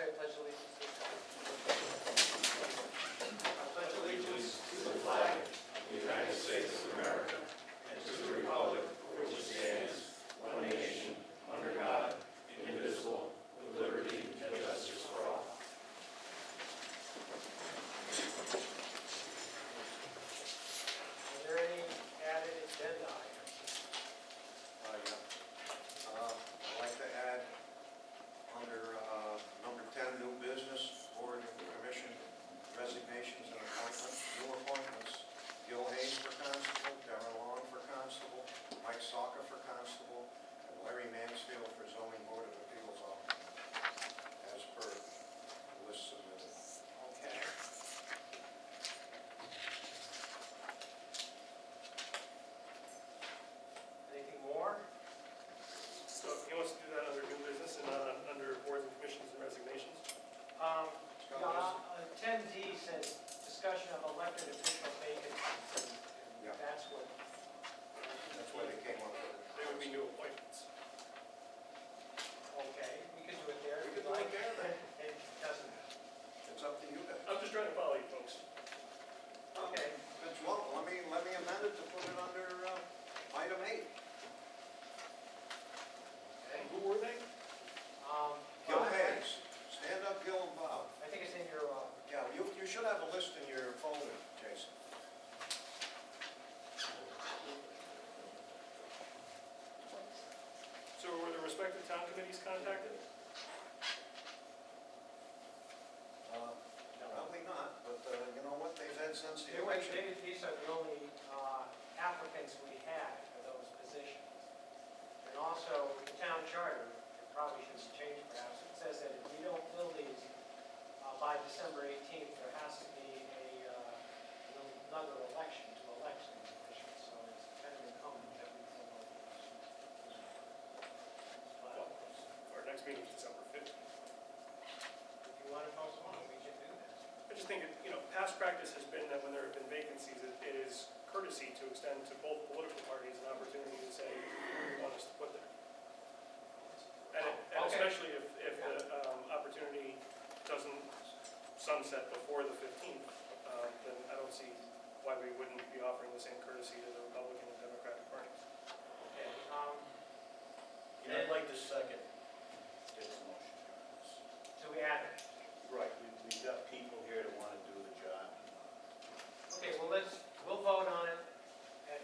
say pledge allegiance to the flag. I pledge allegiance to the flag of the United States of America and to the republic for which it stands, one nation, under God, indivisible, with liberty and justice for all. Are there any added agenda items? I'd like to add under number 10, new business, board and commission resignations and appointments, new appointments. Gil Hayes for constable, Darren Long for constable, Mike Soccer for constable, and Larry Mansfield for zoning board of appeals officer, as per the list submitted. Okay. Anything more? So he wants to do that under new business and not under boards and commissions and resignations? Yeah, 10D says discussion of elected official vacancies. Yeah. And that's what. That's why they came up with it. They would be new appointments. Okay, we can do it there. We if can you'd do it like. there, then. It doesn't matter. It's up to you guys. I'm just trying to follow you folks. Okay. Well, let me amend it to put it under item 8. Okay. Who were they? Gil Bob, Hayes. Stand up, Gil and Bob. I think it's in your, Yeah, you should have a list in your folder, Jason. So were the respective town committees contacted? Probably not, but you know what, they've had since the these election. are the only applicants we had for those positions. And also, the town charter, it probably should change perhaps, it says that if we don't fill these by December 18th, there has to be another election to elect some officials, so it's kind of incumbent that we fill those positions. Well, But our next meeting is December 5th. if you want to postpone, we can do that. I just think, past practice has been that when there have been vacancies, it is courtesy to extend to both political parties an opportunity to say who you want us to put there. And Okay. especially if the opportunity doesn't sunset before the 15th, then I don't see why we wouldn't be offering the same courtesy to the Republican and Democratic parties. Okay, I'd like to second this motion. so we add it. Right, we've got people here that want to do the job. Okay, well, we'll vote on it at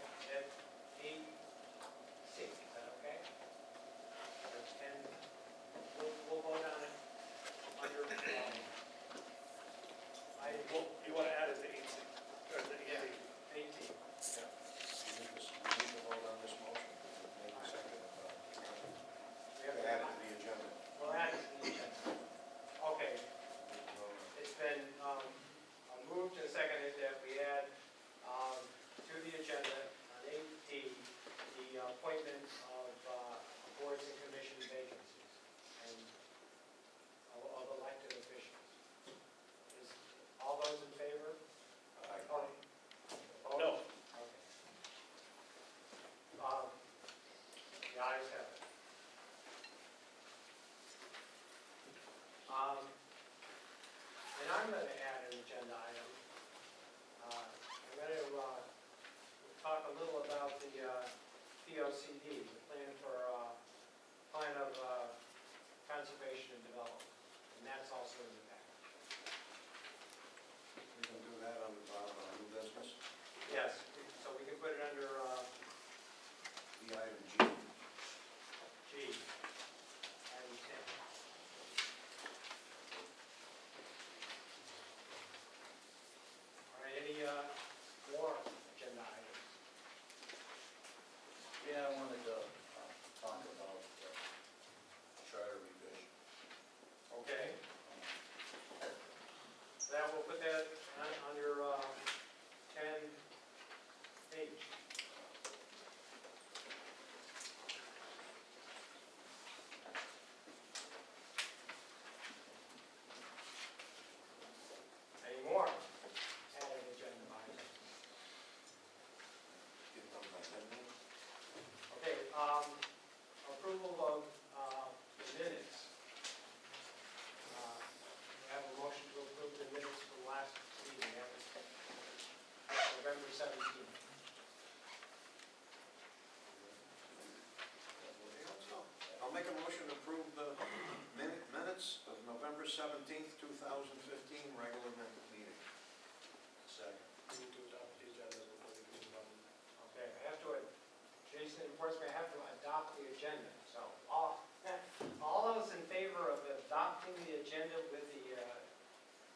8:06, is that okay? And we'll vote on it under, Well, you want to add it to 8, or to 8? Yeah. 18. Yeah. We need to vote on this motion. Maybe second. We have Add it to the agenda. We'll add it to the agenda. Okay, it's been moved and seconded that we add to the agenda on 8D, the appointment of boards and commission vacancies and of elected officials. Is all those in favor? Aye. No. Okay. The ayes have it. And I'm going to add an agenda item. I'm going to talk a little about the POCD, the plan of conservation and development, and that's also in the package. We can do that on new business. Yes, so we can put it under The item G. G, item 10. All right, any more agenda items? Yeah, I wanted to talk about charter revision. Okay. So that we'll put that under 10H. 17th, 2015, regular meeting. Second. We need to adopt the agenda before we can vote. Okay, I have to, Jason reports me, I have to adopt the agenda. So all those in favor of adopting the agenda with the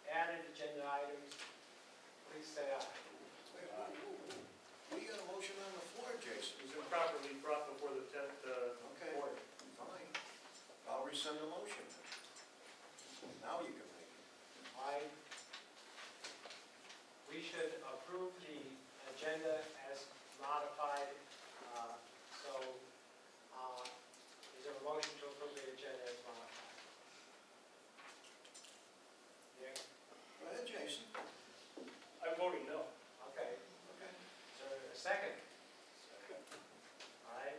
added agenda items, please say aye. Wait, we got a motion on the floor, Jason. It was improperly brought before the Okay, board. fine. I'll rescind the motion. Now you can make it. We should approve the agenda as modified. Is there a motion to approve the agenda as modified? Yeah, Go ahead, Jason. I'm voting no. okay. Okay. Is there a second? All right.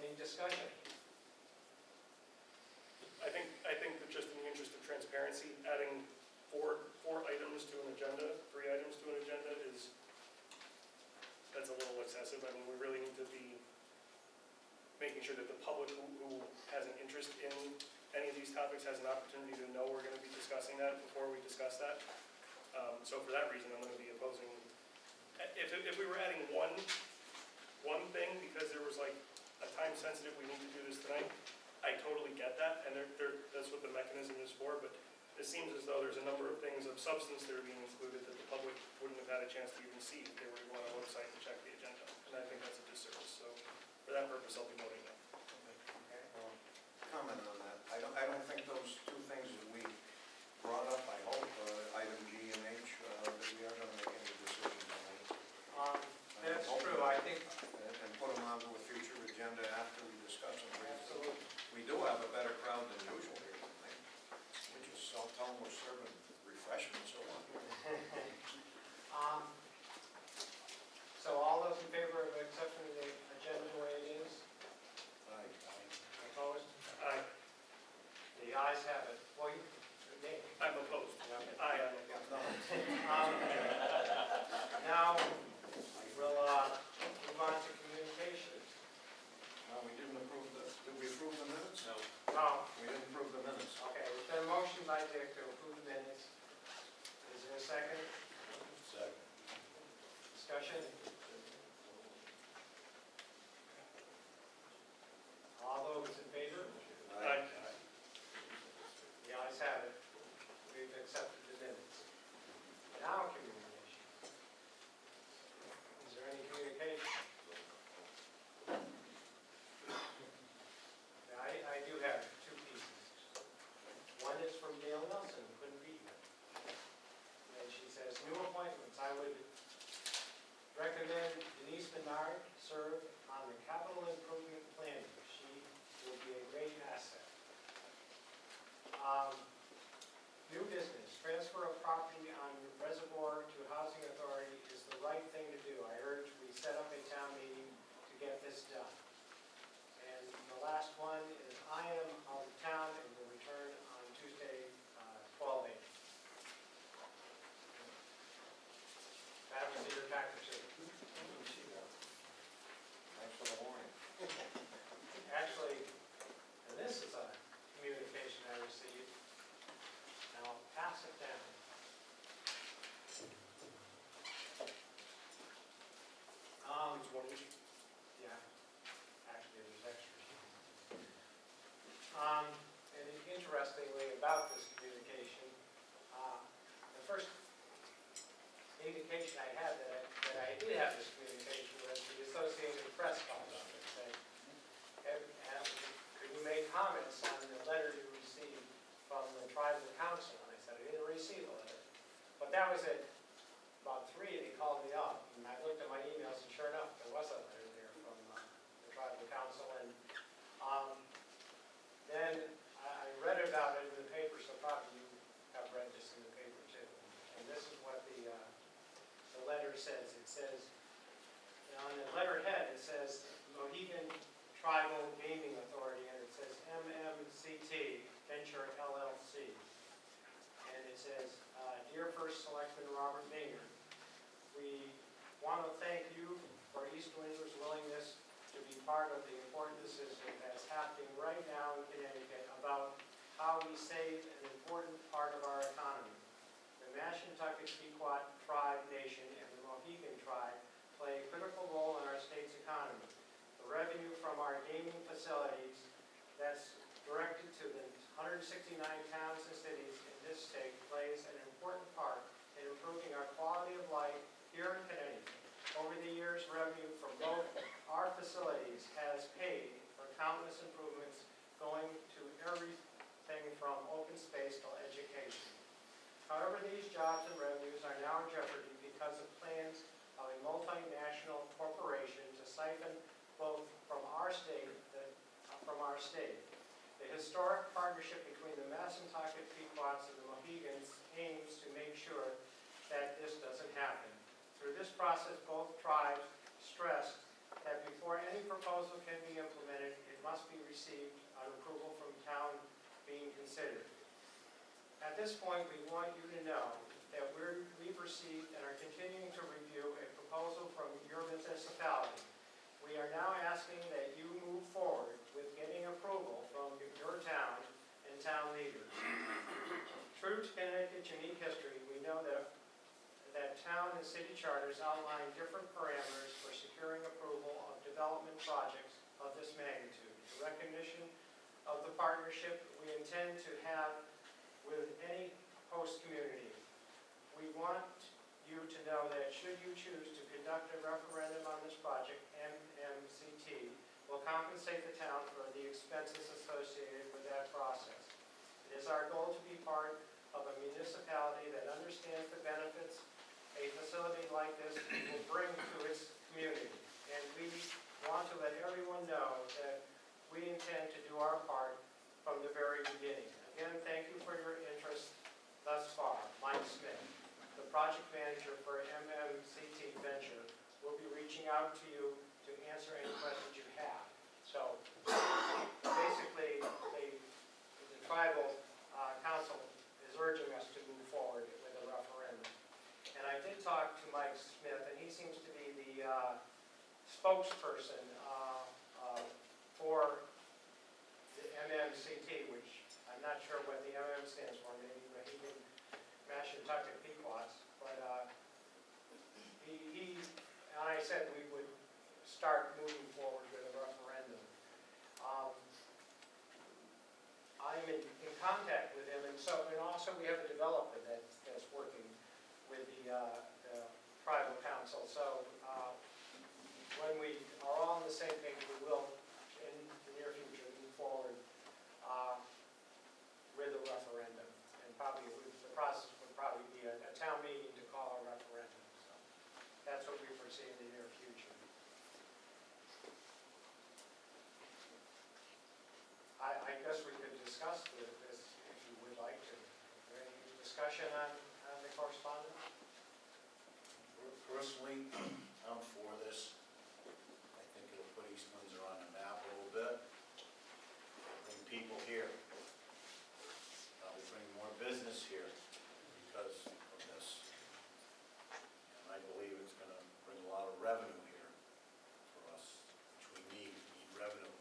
Any discussion? I think that just in the interest of transparency, adding four items to an agenda, 3 items to an agenda that's a little excessive. I mean, we really need to be making sure that the public who has an interest in any of these topics has an opportunity to know we're going to be discussing that before we discuss that. So for that reason, I'm going to be opposing. If we were adding one thing because there was like a time sensitive, we need to do this tonight, I totally get that, and that's what the mechanism is for, but it seems as though there's a number of things of substance that are being included that the public wouldn't have had a chance to even see if they were to go on our website and check the agenda, and I think that's a disservice. So for that purpose, I'll be voting no. Okay. Comment on that. I don't think those two things that we brought up, I hope, item G and H, that we are going to make any decisions on. That's true, I think. And put them onto a future agenda after we discuss them. Absolutely. We do have a better crowd than usual here tonight. We just tell them we're serving refreshments or what. So all those in favor of accepting the agenda the way it is? Aye. Opposed? Aye. The ayes have it. Well, nay. I'm opposed. Okay. Aye, I'm opposed. Now, we'll move on to communications. No, we didn't approve the, did we approve the minutes? No. No. We didn't approve the minutes. Okay, is there a motion by Dick to approve the minutes? Is there a second? Second. Discussion? All those in favor? Aye. The ayes have it. We've accepted the minutes. Now communication. Is there any communication? I do have 2 pieces. One is from Dale Nelson, who couldn't be here. And she says, new appointments. I would recommend Denise Menard serve on the capital improvement planning. She will be a great asset. New business, transfer of property on reservoir to housing authority is the right thing to do. I urge we set up a town meeting to get this done. And the last one is I am out of town and will return on Tuesday, 12/8. That was in your package too. Thanks for the warning. Actually, and this is a communication I received, and I'll pass it down. It's one each. Yeah, actually, there's extras. And interestingly, about this communication, the first indication I had that I did have this communication was the Associated Press called on me saying, could you make comments on the letter you received from the tribal council? And I said, I didn't receive a letter. But that was at about 3, and he called me up, and I looked at my emails, and sure enough, there was a letter there from the tribal council. And then I read about it in the paper, so probably you have read this in the paper too. And this is what the letter says. It says, on the letterhead, it says Mohegan Tribal Gaming Authority, and it says MMCT Venture LLC. And it says, Dear First Selectman Robert Maynard, we want to thank you for East Windsor's willingness to be part of the important decision that's happening right now in Connecticut about how how we save an important part of our economy. The Mashantucket Pequot Tribe Nation and the Mohegan Tribe play a critical role in our state's economy. The revenue from our gaming facilities that's directed to the 169 towns and cities in this state plays an important part in improving our quality of life here in Connecticut. Over the years, revenue from both our facilities has paid for countless improvements going to everything from open space to education. However, these jobs and revenues are now in jeopardy because of plans of a multinational corporation to siphon both from our state. The historic partnership between the Mashantucket Pequots and the Mohegans aims to make sure that this doesn't happen. Through this process, both tribes stressed that before any proposal can be implemented, it must be received on approval from town being considered. At this point, we want you to know that we've received and are continuing to review a proposal from your municipality. We are now asking that you move forward with getting approval from your town and town leaders. True to Connecticut's unique history, we know that town and city charters outline different parameters for securing approval of development projects of this magnitude. The recognition of the partnership we intend to have with any host community. We want you to know that should you choose to conduct a referendum on this project, MMCT will compensate the town for the expenses associated with that process. It is our goal to be part of a municipality that understands the benefits a facility like this will bring to its community. And we want to let everyone know that we intend to do our part from the very beginning. Again, thank you for your interest thus far. Mike Smith, the project manager for MMCT Venture, will be reaching out to you to answer any questions you have. So basically, the tribal council is urging us to move forward with a referendum. And I did talk to Mike Smith, and he seems to be the spokesperson for the MMCT, which I'm not sure what the MM stands for, maybe Mohegan Mashantucket Pequots. But he and I said we would start moving forward with a referendum. I'm in contact with him, and also we have a developer that's working with the tribal council. So when we are all on the same page, we will, in the near future, move forward with a referendum. And probably the process would probably be a town meeting to call a referendum. So that's what we foresee in the near future. I guess we could discuss this if you would like to. Is there any discussion on the correspondence? Personally, I'm for this. I think it'll put East Windsor on the map a little bit. Bring people here. Probably bring more business here because of this. And I believe it's going to bring a lot of revenue here for us, which we need. We need revenue.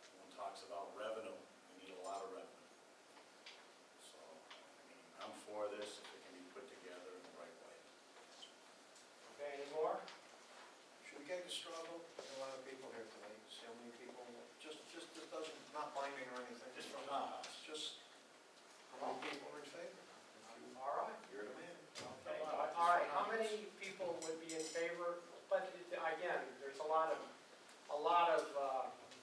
Everyone talks about revenue. We need a lot of revenue. So, I'm for this if it can be put together in the right way. Okay, any more? Should we get a struggle? There's a lot of people here tonight. See how many people, just doesn't, not binding or anything. Just from the house. Just how many people are in favor? All right. You're the man. Okay. All right. How many people would be in favor? But again, there's a lot of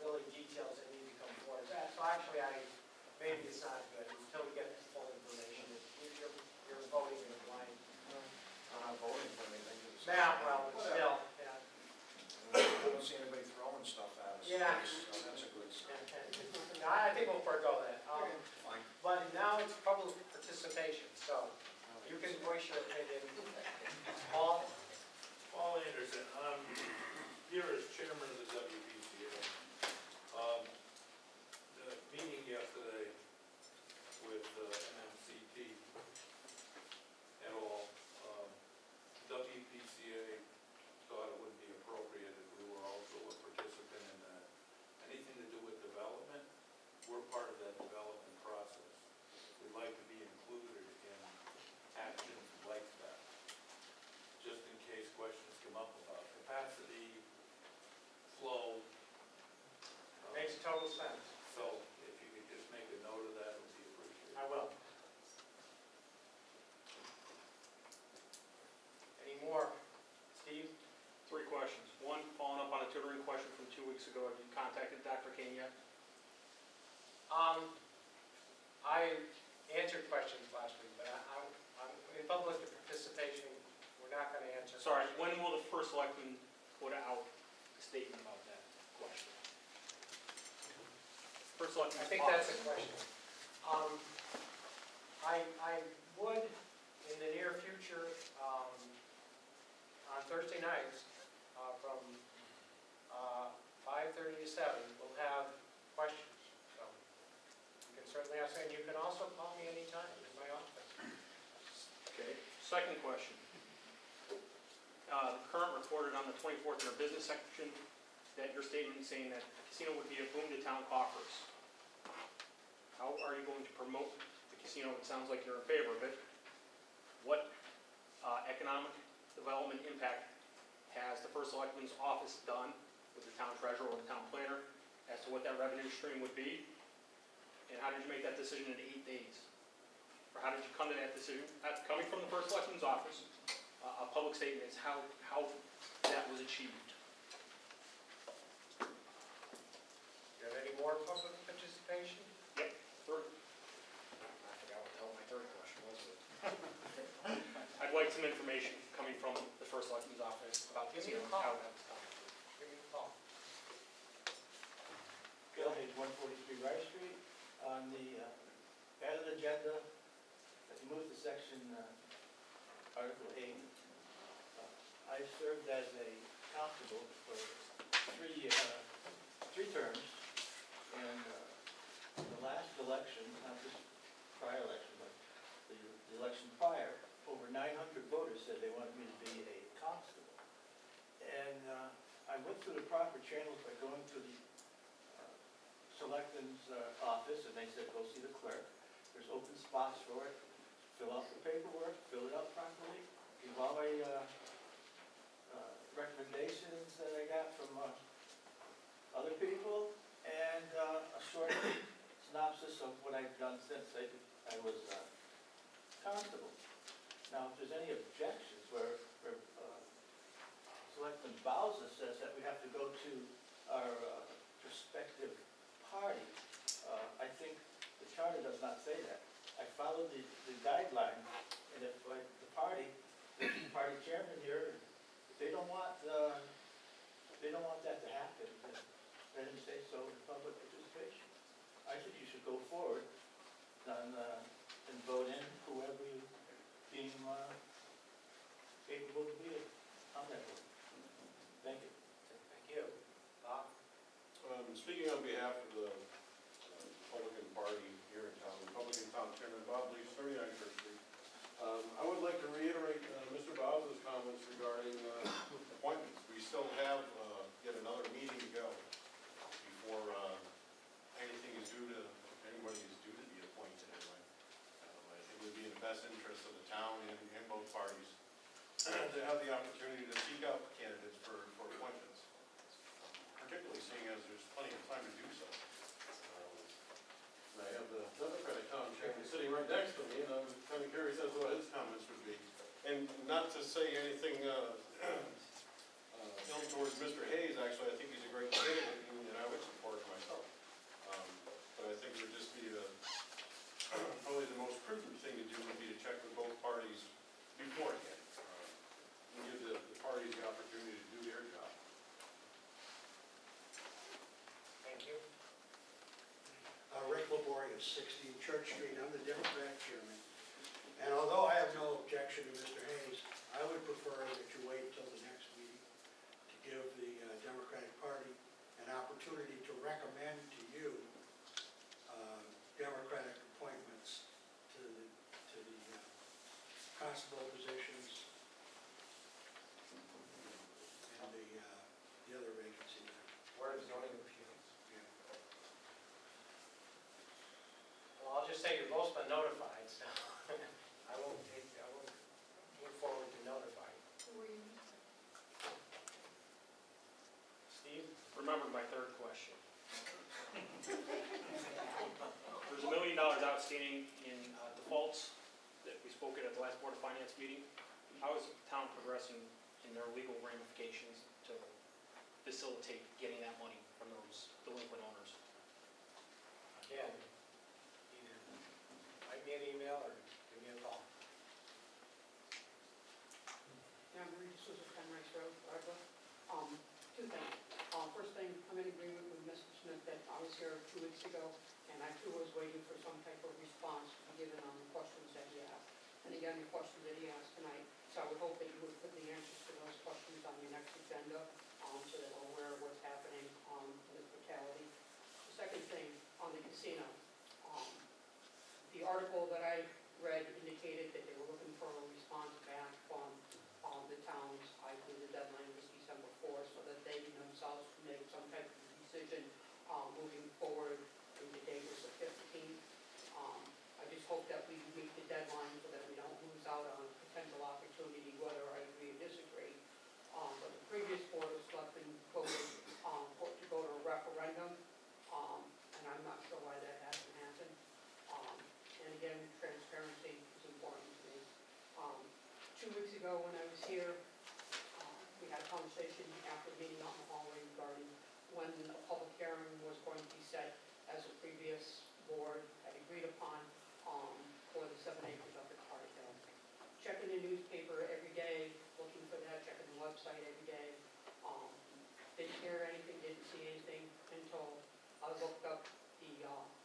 really details that need to come forward. So actually, maybe it's not good until we get the full information. You're voting in a blind. I'm not voting for anything. Now, well, but still, yeah. I don't see anybody throwing stuff at us. Yeah. So that's a good start. I think we'll forego that. Fine. But now it's public participation, so you can voice your opinion. Paul? Paul Anderson, I'm here as chairman of the WPCA. The meeting yesterday with MMCT et al., WPCA thought it would be appropriate if we were also a participant in that. Anything to do with development, we're part of that I answered questions last week, but I'm in public participation, we're not gonna answer. Sorry, questions. when will the first selectman put out a statement about that question? First selectman. I think that's a question. I would, in the near future, on Thursday nights, from 5:30 to 7, we'll have questions. So you can certainly ask, and you can also call me anytime in my office. Okay, second question. The current reported on the 24th in our business section that your statement saying that the casino would be a boom to town coffers. How are you going to promote the casino? It sounds like you're in favor of it. What economic development impact has the first selectman's office done with the town treasurer or the town planner as to what that revenue stream would be? And how did you make that decision in 8 days? Or how did you come to that decision? That's coming from the first selectman's office. A public statement is how that was achieved. Do you have any more public participation? Third. I forgot what the hell my third question was. I'd like some information coming from the first selectman's office about the Give me casino a and call. how that was done. Give me a call. Bill Hayes, 143 Rice Street. On the added agenda, if you move to section Article 8, I served as a constable for 3 terms, and the last election, not this prior election, but the election prior, over 900 voters said they wanted me to be a constable. And I went through the proper channels by going to the selectman's office, and they said, go see the clerk. There's open spots for it. Fill out the paperwork, fill it out properly, give all my recommendations that I got from other people, and a short synopsis of what I've done since I was constable. Now, if there's any objections where Selectman Bowser says that we have to go to our prospective party, I think the charter does not say that. I followed the guideline, and if like the party chairman here, if they don't want that to happen, then let him say so in public participation. I think you should go forward and vote in whoever you deem capable to be on that board. Thank you. Thank you. Bob? Speaking on behalf of the Republican Party here in town, Republican Town Chairman Bob Lee, 39 Church Street, I would like to reiterate Mr. Bowser's comments regarding appointments. We still have yet another meeting to go before anything is due to, anybody is due to be appointed anyway. I think it would be in the best interest of the town and both parties to have the opportunity to seek out candidates for appointments, particularly seeing as there's plenty of time to do so. And I have the Democratic town chairman sitting right next to me, and I'm kind of curious as to what his comments would be. And not to say anything ill towards Mr. Hayes, actually, I think he's a great candidate, and I would support him myself. But I think it would just be probably the most prudent thing to do would be to check with both parties beforehand. And give the parties the opportunity to do their job. Thank you. Rick Laborious, 16 Church Street. I'm the Democratic chairman. And although I have no objection to Mr. Hayes, I would prefer that you wait until the next meeting to give the Democratic Party an opportunity to recommend to you Democratic appointments to the constable positions and the other vacancy there. Word of zoning appeals. Yeah. Well, I'll just say you've both been notified, so I won't move forward to notify you. Who were you? Steve? Remember my third question. There's $1 million outstanding in defaults that we spoke at the last Board of Finance meeting. How is the town progressing in their legal ramifications to facilitate getting that money from those delinquent owners? Again, either Mr. Redler. Two things. First thing, I'm in agreement with Mr. Smith that I was here 2 weeks ago, and I too was waiting for some type of response to be given on the questions that he asked. And again, the questions that he asked tonight, so I would hope that you would put the answers to those questions on your next agenda, so that we're aware of what's happening in the fatality. The second thing, on the casino, the article that I read indicated that they were looking for a response back from the towns. I believe the deadline was December 4th, so that they themselves could make some type of decision moving forward. And the date was the 15th. I just hope that we meet the deadline so that we don't lose out on a potential opportunity, whether I agree or disagree. But the previous Board of Selectmen voted for it to go to a referendum, and I'm not sure why that hasn't happened. And again, transparency is important to me. 2 weeks ago when I was here, we had a conversation after the meeting out in the hallway regarding when a public hearing was going to be set, as the previous board had agreed upon, for the 7 acres up at Carter Hill. Checking the newspaper every day, looking for that, checking the website every day. Didn't hear anything, didn't see anything until I looked up the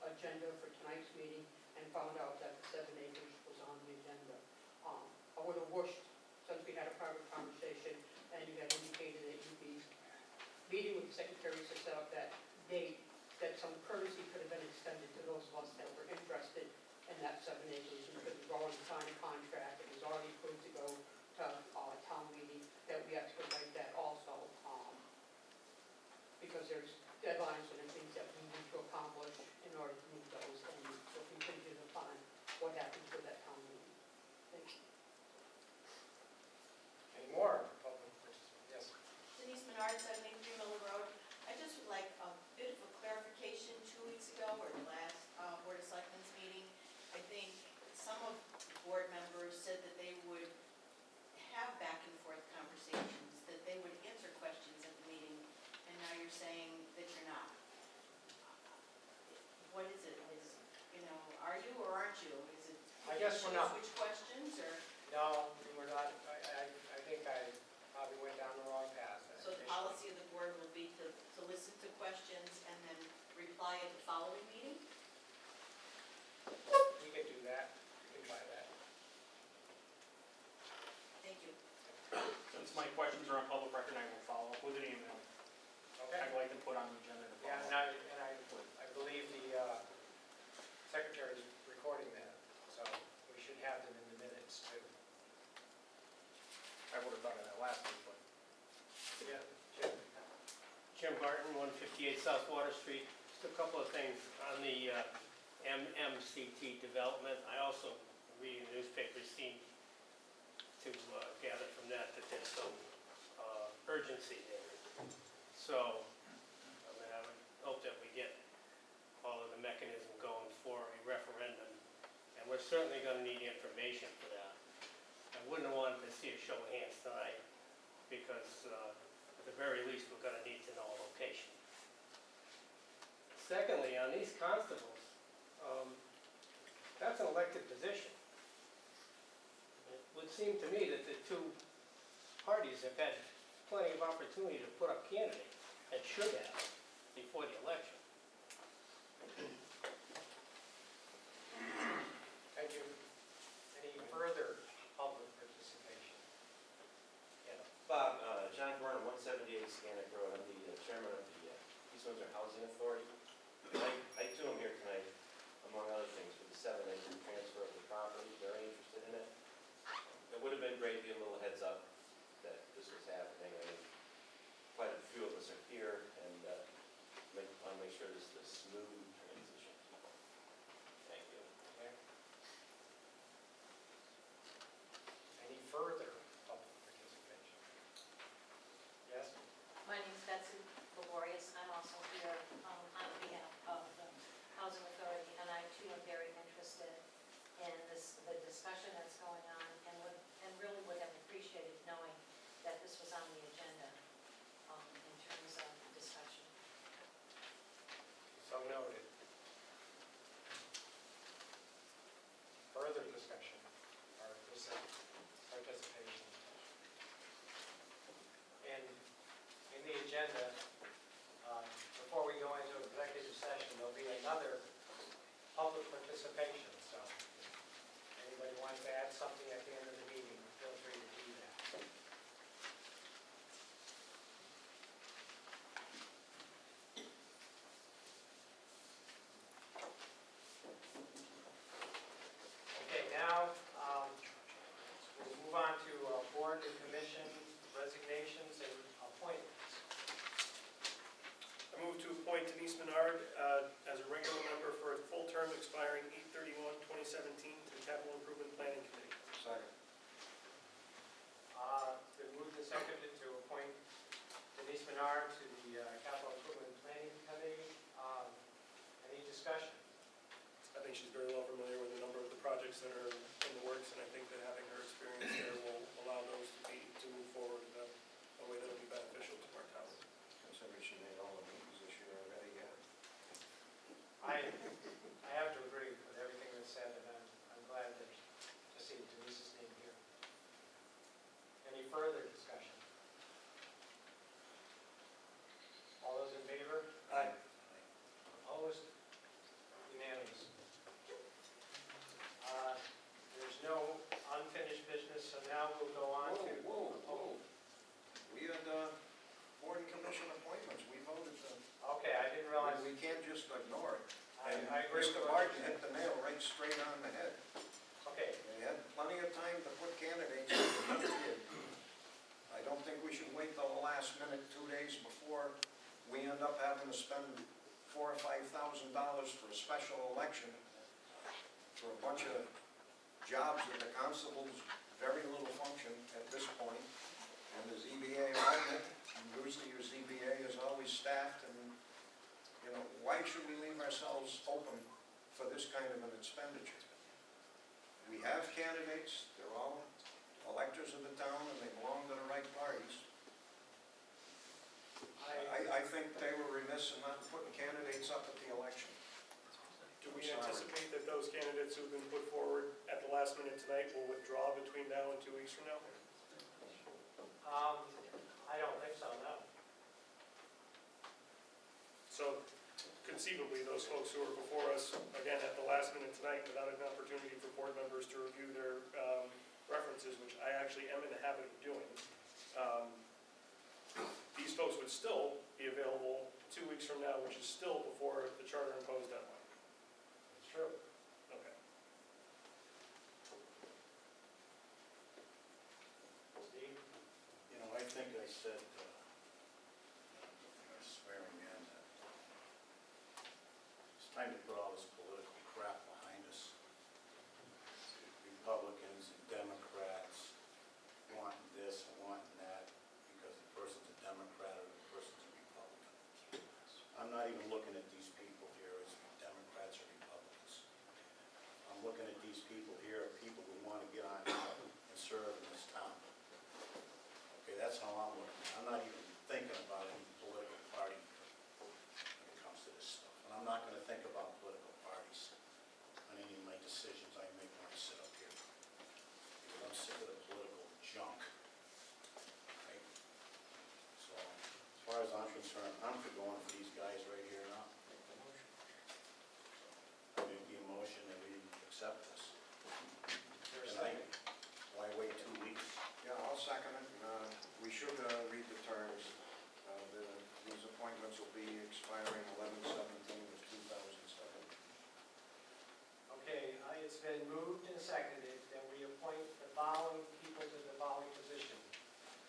agenda for tonight's meeting and found out that the 7 acres was on the agenda. I would have wished, since we had a private conversation, and you had indicated that you'd be meeting with the secretaries to set up that date, that some courtesy could have been extended to those of us that were interested in that 7 acres, because we've already signed a contract, it was already approved to go to town meeting, that we expedite that also, because there's deadlines and things that we need to accomplish in order to meet those, and we'll continue to find what happens with that town meeting. Thank you. Any more public participation? Yes. Denise Menard, 73 Miller Road. I just would like a bit of a clarification. 2 weeks ago, or the last Board of Selectmen's meeting, I think some of the board members said that they would have back and forth conversations, that they would answer questions at the meeting, and now you're saying that you're not. What is it? Are you or aren't you? Is it? I guess we're not. Which questions, or? No, we're not. I think I probably went down the wrong path. So the policy of the board will be to listen to questions and then reply at the following meeting? We can do that. We can try that. Thank you. Since my questions are on public record, I will follow up with an email. Okay. I'd like to put on the agenda to follow Yeah, up. and I believe the secretary's recording that, so we should have them in the minutes too. I would have done it last week, but. Yeah, Jim? Jim Barton, 158 South Water Street. Just a couple of things on the MMCT development. I also, reading the newspapers, seem to gather from that there's some urgency there. So, I would hope that we get all of the mechanism going for a referendum. And we're certainly going to need information for that. I wouldn't have wanted to see a show of hands tonight, because at the very least, we're going to need to know a location. Secondly, on these constables, that's an elected position. It would seem to me that the two parties have had plenty of opportunity to put up candidates, and should have, before the election. Thank you. Any further public participation? Yeah. Bob, John Burnham, 178 Scannick Road. I'm the chairman of the East Windsor Housing Authority. I too am here tonight, among other things, for the 7-acre transfer of the property. Very interested in it. It would have been great to get a little heads up that this was happening. I mean, quite a few of us are here, and want to make sure this is a smooth transition. Thank you. Okay. Any further public participation? Yes? My name is Betsy Laborious. I'm also here on behalf of the Housing Authority, and I too am very interested in the discussion that's going on, and really would have appreciated knowing that this was on the agenda in terms of discussion. So noted. Further discussion or participation? participation, so anybody wants to add something at the end of the meeting, feel free to do that. Okay, now, we'll move on to board and commission resignations and appointments. I move to appoint Denise Menard as a regular member for a full term expiring 8/31/2017 to the Capital Improvement Planning Committee. Second. Been moved and seconded to appoint Denise Menard to the Capital Improvement Planning Committee. Any discussion? I think she's very well familiar with a number of the projects that are in the works, and I think that having her experience there will allow those to move forward in a way that will be beneficial to our town. Considering she made all the meetings this year already, yeah. I have to agree with everything that's said, and I'm glad to see Denise's name here. Any further discussion? All those in favor? Aye. Opposed? Unanimous. There's no unfinished business, so now we'll go on to... Whoa. We had board and commission appointments, we voted them. Okay, I didn't realize... We can't just ignore it. And I agree with Mr. what Martin you said. hit the nail right straight on the head. Okay, They had plenty of time to put candidates in, they never did. I don't think we should wait till the last minute, 2 days before we end up having to spend $4,000 or $5,000 for a special election for a bunch of jobs that the constables very little function at this point. And the ZBA alternate, usually your ZBA is always staffed, and, you know, why should we leave ourselves open for this kind of an expenditure? We have candidates, they're all electors of the town, and they belong to the right parties. I think they were remiss in not putting candidates up at the election. Do we anticipate that those candidates who've been put forward at the last minute tonight will withdraw between now and 2 weeks from now? I don't think so, no. So conceivably, those folks who are before us, again, at the last minute tonight, without an opportunity for board members to review their references, which I actually am in the habit of doing, these folks would still be available 2 weeks from now, which is still before the charter imposed deadline. It's true. Okay. Steve? You know, I think I said, I was swearing in, that it's time to put all this political crap behind us. Republicans and Democrats wanting this and wanting that because the person's a Democrat or the person's a Republican. I'm not even looking at these people here as Democrats or Republicans. I'm looking at these people here as people who want to get on and serve in this town. Okay, that's how I'm looking. I'm not even thinking about any political party when it comes to this stuff. And I'm not going to think about political parties on any of my decisions I make when I sit up here. Because I'm sick of the political junk. Right? So, as far as I'm concerned, I'm for going for these guys right here now. I make the motion that we accept this. There's a And second. why wait 2 weeks? Yeah, I'll second it. We should read the terms. These appointments will be expiring 11/17/2007. Okay, it's been moved and seconded that we appoint the following people to the following position.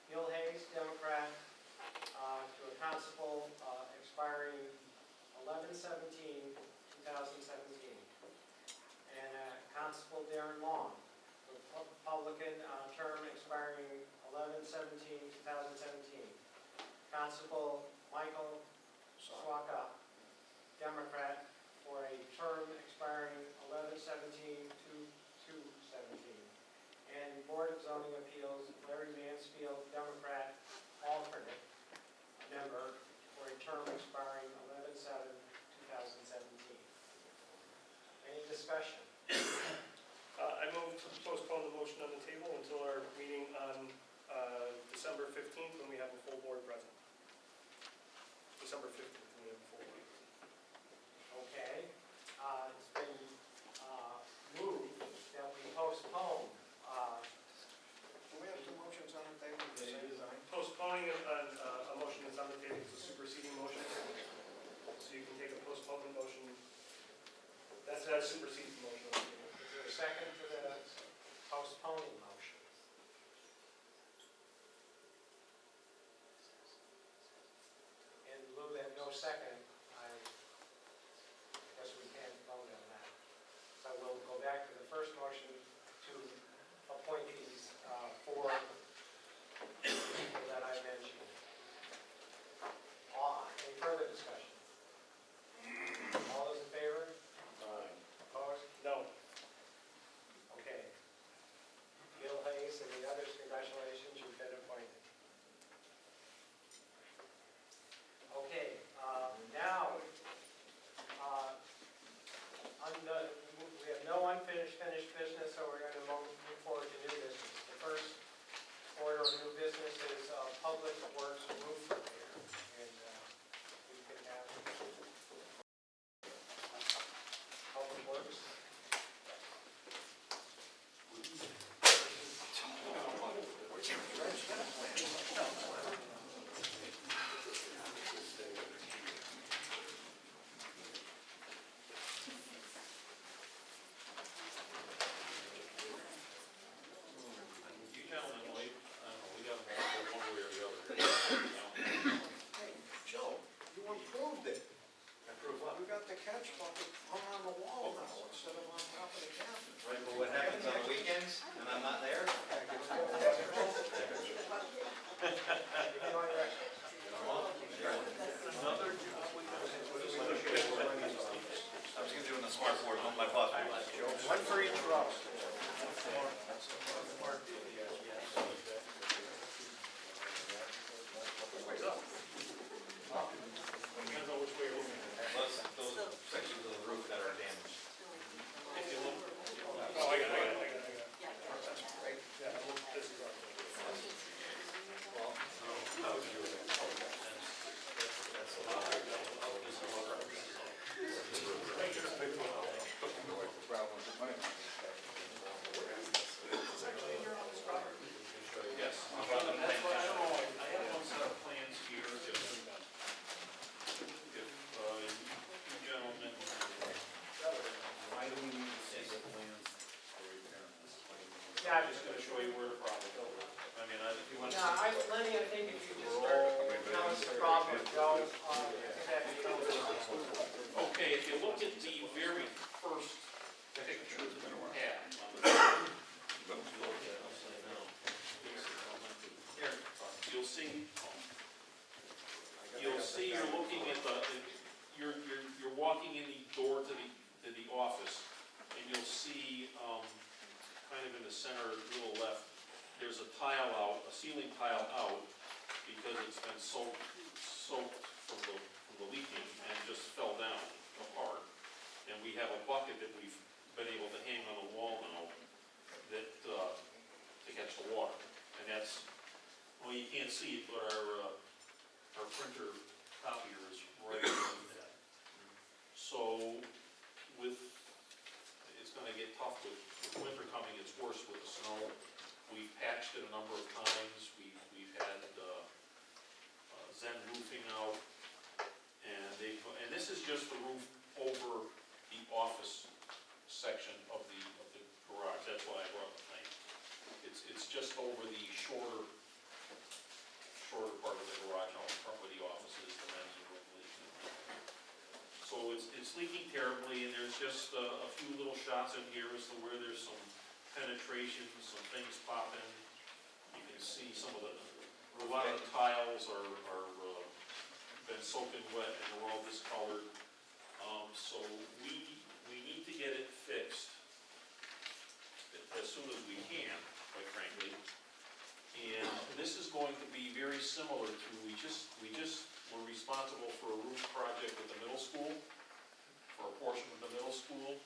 Gil Hayes, Democrat, to a constable expiring 11/17/2017. And Constable Darren Long, Republican, term expiring 11/17/2017. Constable Michael Swaka, Democrat, for a term expiring 11/17/2017. And Board of Zoning Appeals, Larry Mansfield, Democrat, alternate member, for a term expiring 11/7/2017. Any discussion? I move to postpone the motion on the table until our meeting on December 15th, when we have a full board present. December 15th, when we have a full board. Okay, it's been second to the postponing motion? In lieu of no second, I guess we can't vote on that. So we'll go back to the first motion to appoint these four people that I mentioned. Any further discussion? All those in favor? Opposed? No. Okay. Bill Hayes and the others, congratulations, you've been appointed. Okay, now, we have no unfinished business, so we're going to move forward to new business. The first order of new business is Public Works roof repair. And we can have Public Works. You gentlemen, wait, we got to go one way or the other. Joe, you improved it. Improved what? You got the catch bucket hung on the wall now instead of on top of the cabinet. Right, but what happens on the weekends and I'm not there? Another job we got. I was gonna do it on the smart board, but my boss would like. One for each row. Those sections of the roof that are damaged. Oh, I got it. Yeah. Yeah, this is our. Yes, that's why I don't know, I have one set of plans here, if you gentlemen. Why do we need to see the plans for repair? Yeah, I'm just gonna show you where the problem is. I mean, if you want to. Lenny, I think if you just tell us the problem, Joe, I think that'd be helpful. Okay, if you look at the very first picture that we had on the. You'll see you're looking at you're walking in the door to the office, and you'll see, kind of in the center, little left, there's a tile out, a ceiling tile out, because it's been soaked from the leaking and just fell down apart. And we have a bucket that we've been able to hang on the wall now that, to catch the water. And that's, well, you can't see it, but our printer copier is right underneath that. So it's gonna get tough with winter coming, it's worse with the snow. We've patched it a number of times, we've had Zen roofing out, and this is just the roof over the office section of the garage, that's why I brought the thing. It's just over the shorter part of the garage, out in front where the office is, the men's room leaking. So it's leaking terribly, and there's just a few little shots in here as to where there's some penetration, some things popping. You can see some of a lot of the tiles are been soaking wet and they're all discolored. So we need to get it fixed as soon as we can, quite frankly. And this is going to be very similar to, we just were responsible for a roof project at the middle school, for a portion of the middle school.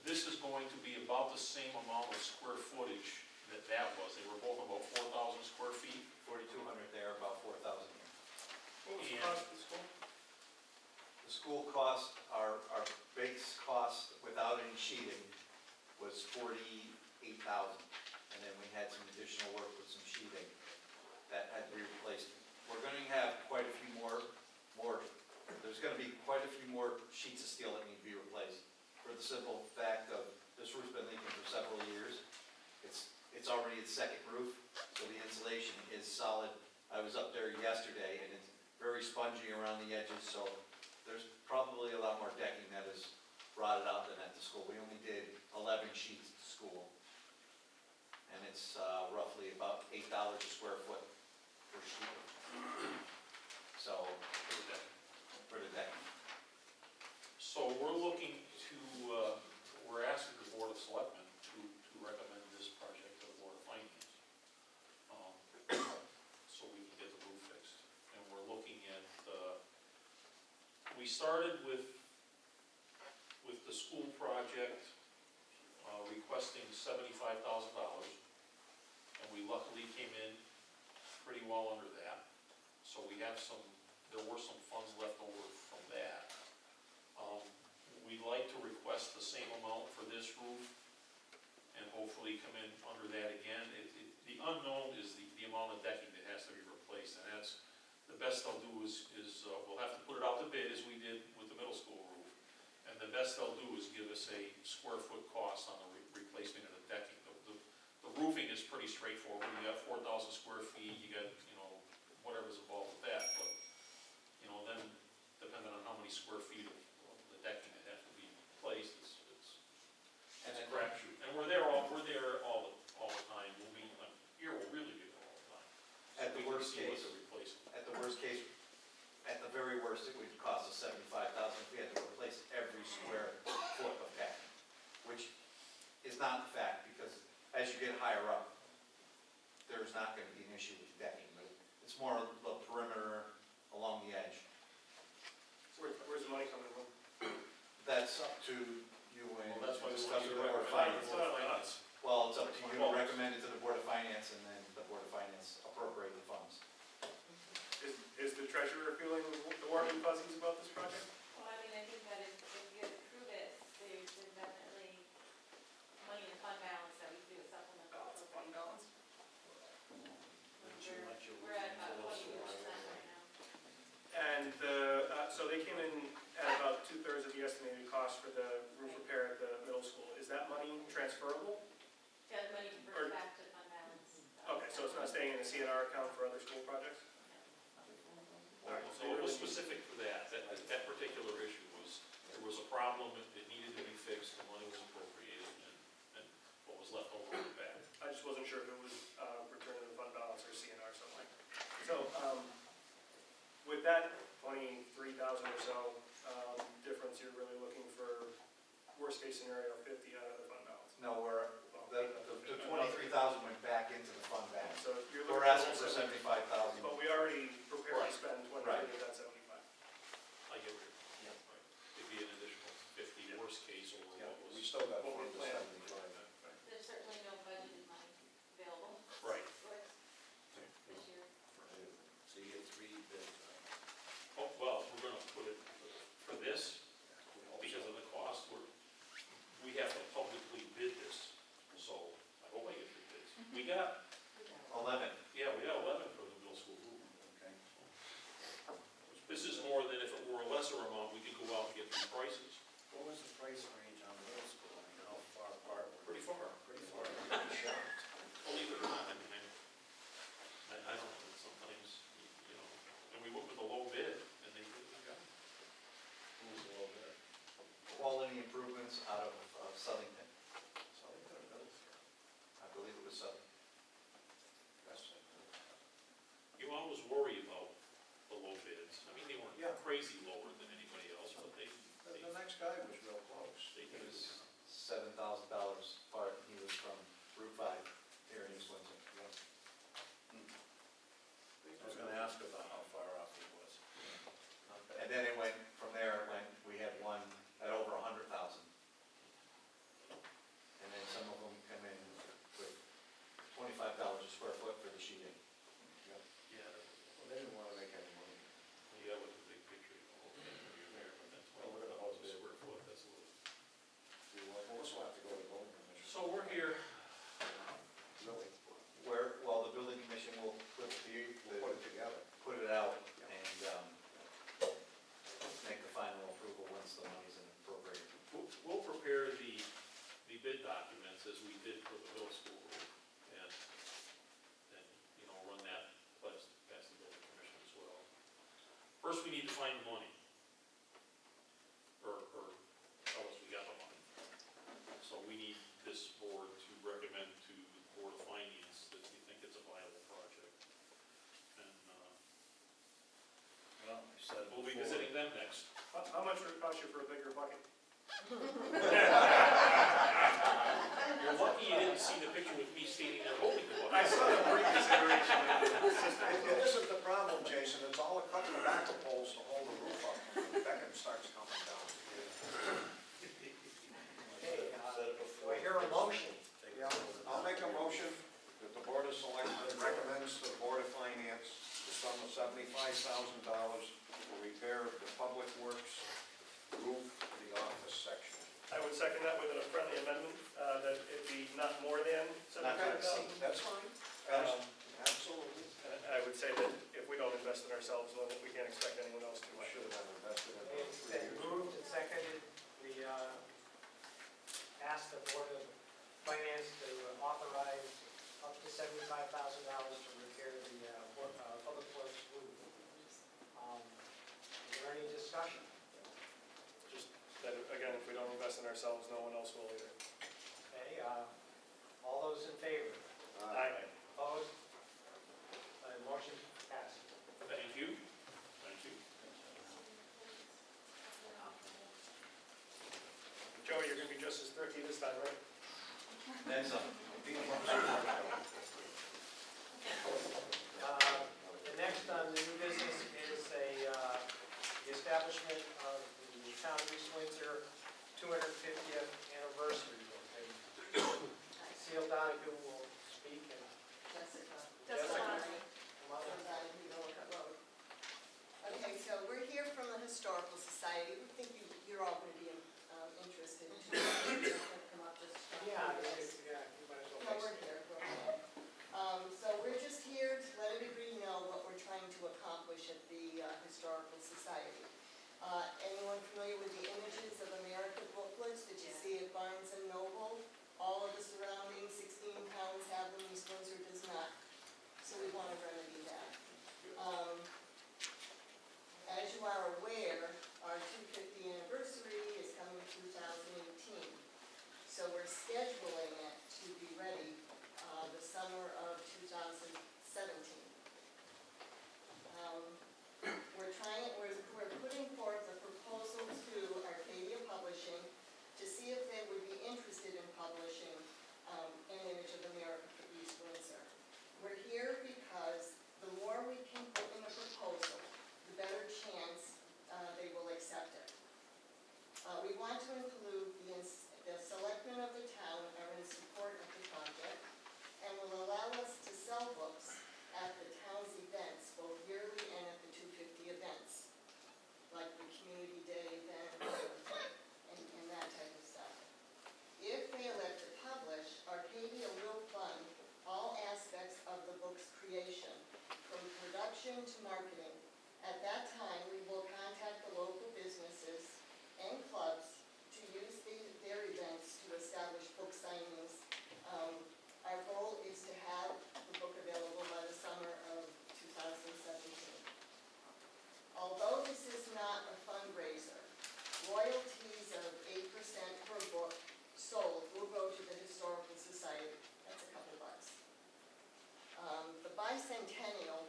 This is going to be about the same amount of square footage that was. They were both about 4,000 square feet. 4,200 there, about 4,000 here. What was the cost of the school? The school cost, our base cost without any sheeting was 48,000. And then we had some additional work with some sheething that had to be replaced. We're going to have quite a few more, there's going to be quite a few more sheets of steel that need to be replaced for the simple fact of this roof's been leaking for several years. It's already its second roof, so the insulation is solid. I was up there yesterday, and it's very spongy around the edges, so there's probably a lot more decking that is rotted out than at the school. We only did 11 sheets at the school, and it's roughly about $8 a square foot per sheet. So, for the decking. So we're looking to, we're asking the Board of Selectmen to recommend this project to the Board of Finance. So we can get the roof fixed. And we're looking at, we started with the school project, requesting $75,000. And we luckily came in pretty well under that. So we have there were some funds left over from that. We'd like to request the same amount for this roof and hopefully come in under that again. The unknown is the amount of decking that has to be replaced, and that's, the best they'll do is we'll have to put it out to bid as we did with the middle school roof. And the best they'll do is give us a square foot cost on the replacement of the decking. The roofing is pretty straightforward. You got 4,000 square feet, you got, whatever's involved with that, but, then depending on how many square feet of the decking that have to be replaced, it's a crapshoot. And we're there all the time. We'll be, here we'll really be there all the time. At the worst case, To replace it. at the very worst, it would cost us $75,000 if we had to replace every square foot of decking, which is not the fact, because as you get higher up, there's not going to be an issue with decking, but it's more the perimeter along the edge. Where's the money coming from? That's up to you and Well, that's why we discuss want you with to the Board of recommend Finance. it. It's not like us. Well, it's up to you to recommend it to the Board of Finance, and then the Board of Finance appropriate the funds. Is the treasurer feeling the warm and fuzzies about this project? Well, I think that if you approve it, there's definitely money in the fund balance that we do a supplemental. Balance of fund balance? We're at about 20% right now. And so they came in at about 2/3 of the estimated cost for the roof repair at the middle school. Is that money transferable? Yeah, the money converts back to fund balance. Okay, so it's not staying in the CNR account for other school projects? All right, So it was specific for that particular issue there was a problem, it needed to be fixed, the money was appropriated, and what was left over went back. I just wasn't sure if it was return to the fund balance or CNR something. So with that 23,000 or so difference, you're really looking for worst case scenario 50 out of the fund balance. No, the 23,000 went back into the fund balance. So you're We're looking asking for for 75,000. But we already prepared Right. to spend 23 Right. of that 75. I get where you're right. It'd be an additional 50 worst case over Yeah, what was. we still got What we 4 to planned. 75. There's certainly no budgeted money available Right. for it this year. So you get 3 bids, right? Oh, well, we're gonna put it, for this, because of the cost, we have to publicly bid this, so I hope I get 3 bids. We got, 11. yeah, we got 11 for the middle school roof. Okay. This is more than if it were a lesser amount, we could go out and get 3 prices. What was the price range on the middle school? I mean, how far apart were Pretty far. Pretty far. I'd be shocked. Believe it or not, I mean, I don't know, sometimes, and we went with a low bid, and they did the job. Who was the low bidder? Quality improvements out of Southington. So they could have built for I believe it was Southington. You always worry about the low bids. I mean, they weren't Yeah. crazy lower than anybody else, but they The next guy was real close. did. It was $7,000 apart. He was from Route 5 here in East Windsor. I was gonna ask about how far off he was. And then it went, from there, we had one at over 100,000. And then some of them come in with $25 a square foot for the sheeting. Yeah, Well, they didn't wanna make any money. yeah, with the big picture, the whole thing when you're there, but that's Well, we're gonna hold $12 a square foot, that's a little. We'll also have to go to the building commission. So we're here, Really, Well, the building commission will put we'll put it together. put it out and make the final approval once the money's in appropriate. we'll prepare the bid said it We'll be before. visiting them next. How much would it cost you for a bigger bucket? You're lucky you didn't see the picture with me standing there holding the I bucket. saw the reconsideration in the system. It isn't the problem, Jason, it's all the cut tobacco poles to hold the roof up. The Beckham starts coming down. Okay, Said it do before. I hear a motion? Yeah, I'll make a motion that the Board of Selectmen recommends to the Board of Finance the sum of $75,000 for repair of the Public Works roof of the office section. I would second that with a friendly amendment, that it be not more than $75,000. That's fine. Absolutely. I would say that if we don't invest in ourselves, then we can't expect anyone else to. I should have invested in It's those 3 been years. moved and seconded. We asked the Board of Finance to authorize up to $75,000 to repair the Public Works roof. Is there any discussion? Just that, again, if we don't invest in ourselves, no one else will either. Okay, all those in favor? Aye. Opposed? Motion passes. Thank you. Thank you. Joey, you're gonna be just as thrifty this time, right? Next up. The next on the new business is the establishment of the Town of East Windsor 250th anniversary. Seal Donahue will speak and Jessica. Come on up. Okay, so we're here from the Historical Society. We think you're all going to be interested. Come up just. Yeah, you might as well. No, we're here. So we're just here to let everybody know what we're trying to accomplish at the Historical Society. Anyone familiar with the Images of America booklets that you see at Barnes and Noble? All of the surrounding 16 towns have them, East Windsor does not. So we want to remedy that. As you are aware, our 250th anniversary is coming 2018. So we're scheduling it to be ready the summer of 2017. We're putting forth a proposal to Arcadia Publishing to see if they would be interested in publishing an Image of America for East Windsor. We're here because the more we can put in a proposal, the better chance they will accept it. We want to include the selectmen of the town are in support of the project and will allow us to sell books at the town's events, both yearly and at the 250 events, like the Community Day event and that type of stuff. If they elect to publish, Arcadia will fund all aspects of the book's creation, from production to marketing. At that time, we will contact the local businesses and clubs to use their events to establish book signings. Our goal is to have the book available by the summer of 2017. Although this is not a fundraiser, royalties of 8% per book sold will go to the Historical Society. That's a couple bucks. The bicentennial,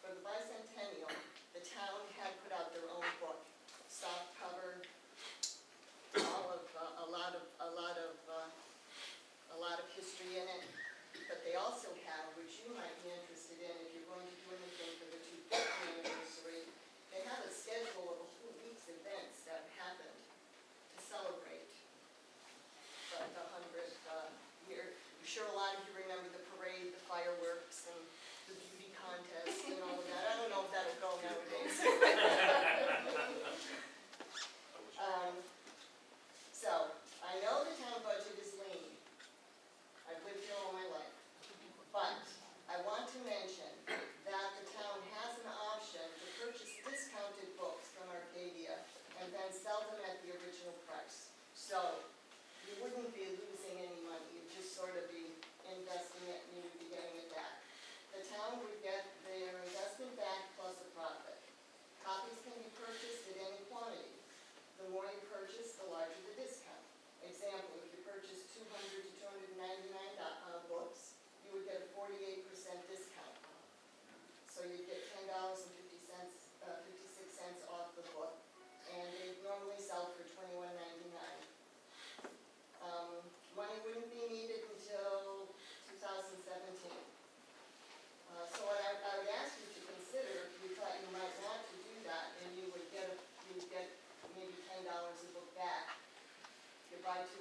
for the bicentennial, the town had put out their own book, soft cover, a lot of history in it. But they also have, which you might be interested in if you're going to do anything for the 250th anniversary, they have a schedule of a whole week's events that happened to celebrate the 100th year. I'm sure a lot of you remember the parade, the fireworks, and the beauty contest and all of that. I don't know if that'll go nowadays. So, I know the town budget is lean. I've lived here all my life. But I want to mention that the town has an option to purchase discounted books from Arcadia and then sell them at the original price. So, you wouldn't be losing any money. You'd just sort of be investing it and you'd be getting it back. The town would get their investment back plus a profit. Copies can be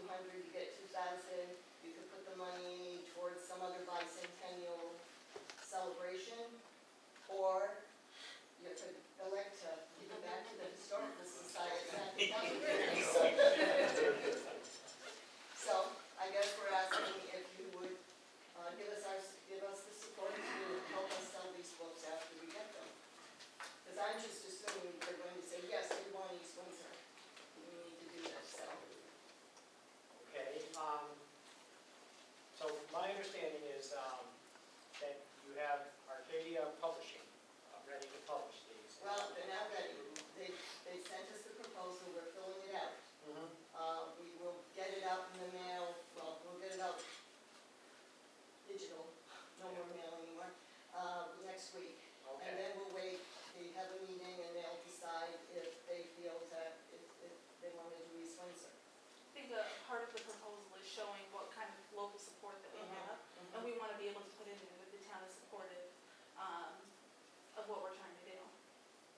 200, you get 2,000. You could put the money towards some other bicentennial celebration, or you could elect to give it back to the Historical Society. So I guess we're asking if you would give us the support to help us sell these books after we get them. Because I'm just assuming they're going to say, yes, we want East Windsor. We need to do this, so. Okay, so my understanding is that you have Arcadia Publishing ready to publish these. Well, they're not ready. They sent us the proposal, we're filling it out. We will get it out in the mail, well, we'll get it out digital, no more mail anymore, next week. And Okay, then we'll wait, they have a meeting and they'll decide if they feel that, if they want to do East Windsor. I think a part of the proposal is showing what kind of local support that we have, and Mhm. we want to be able to put in there that the town is supportive of what we're trying to do.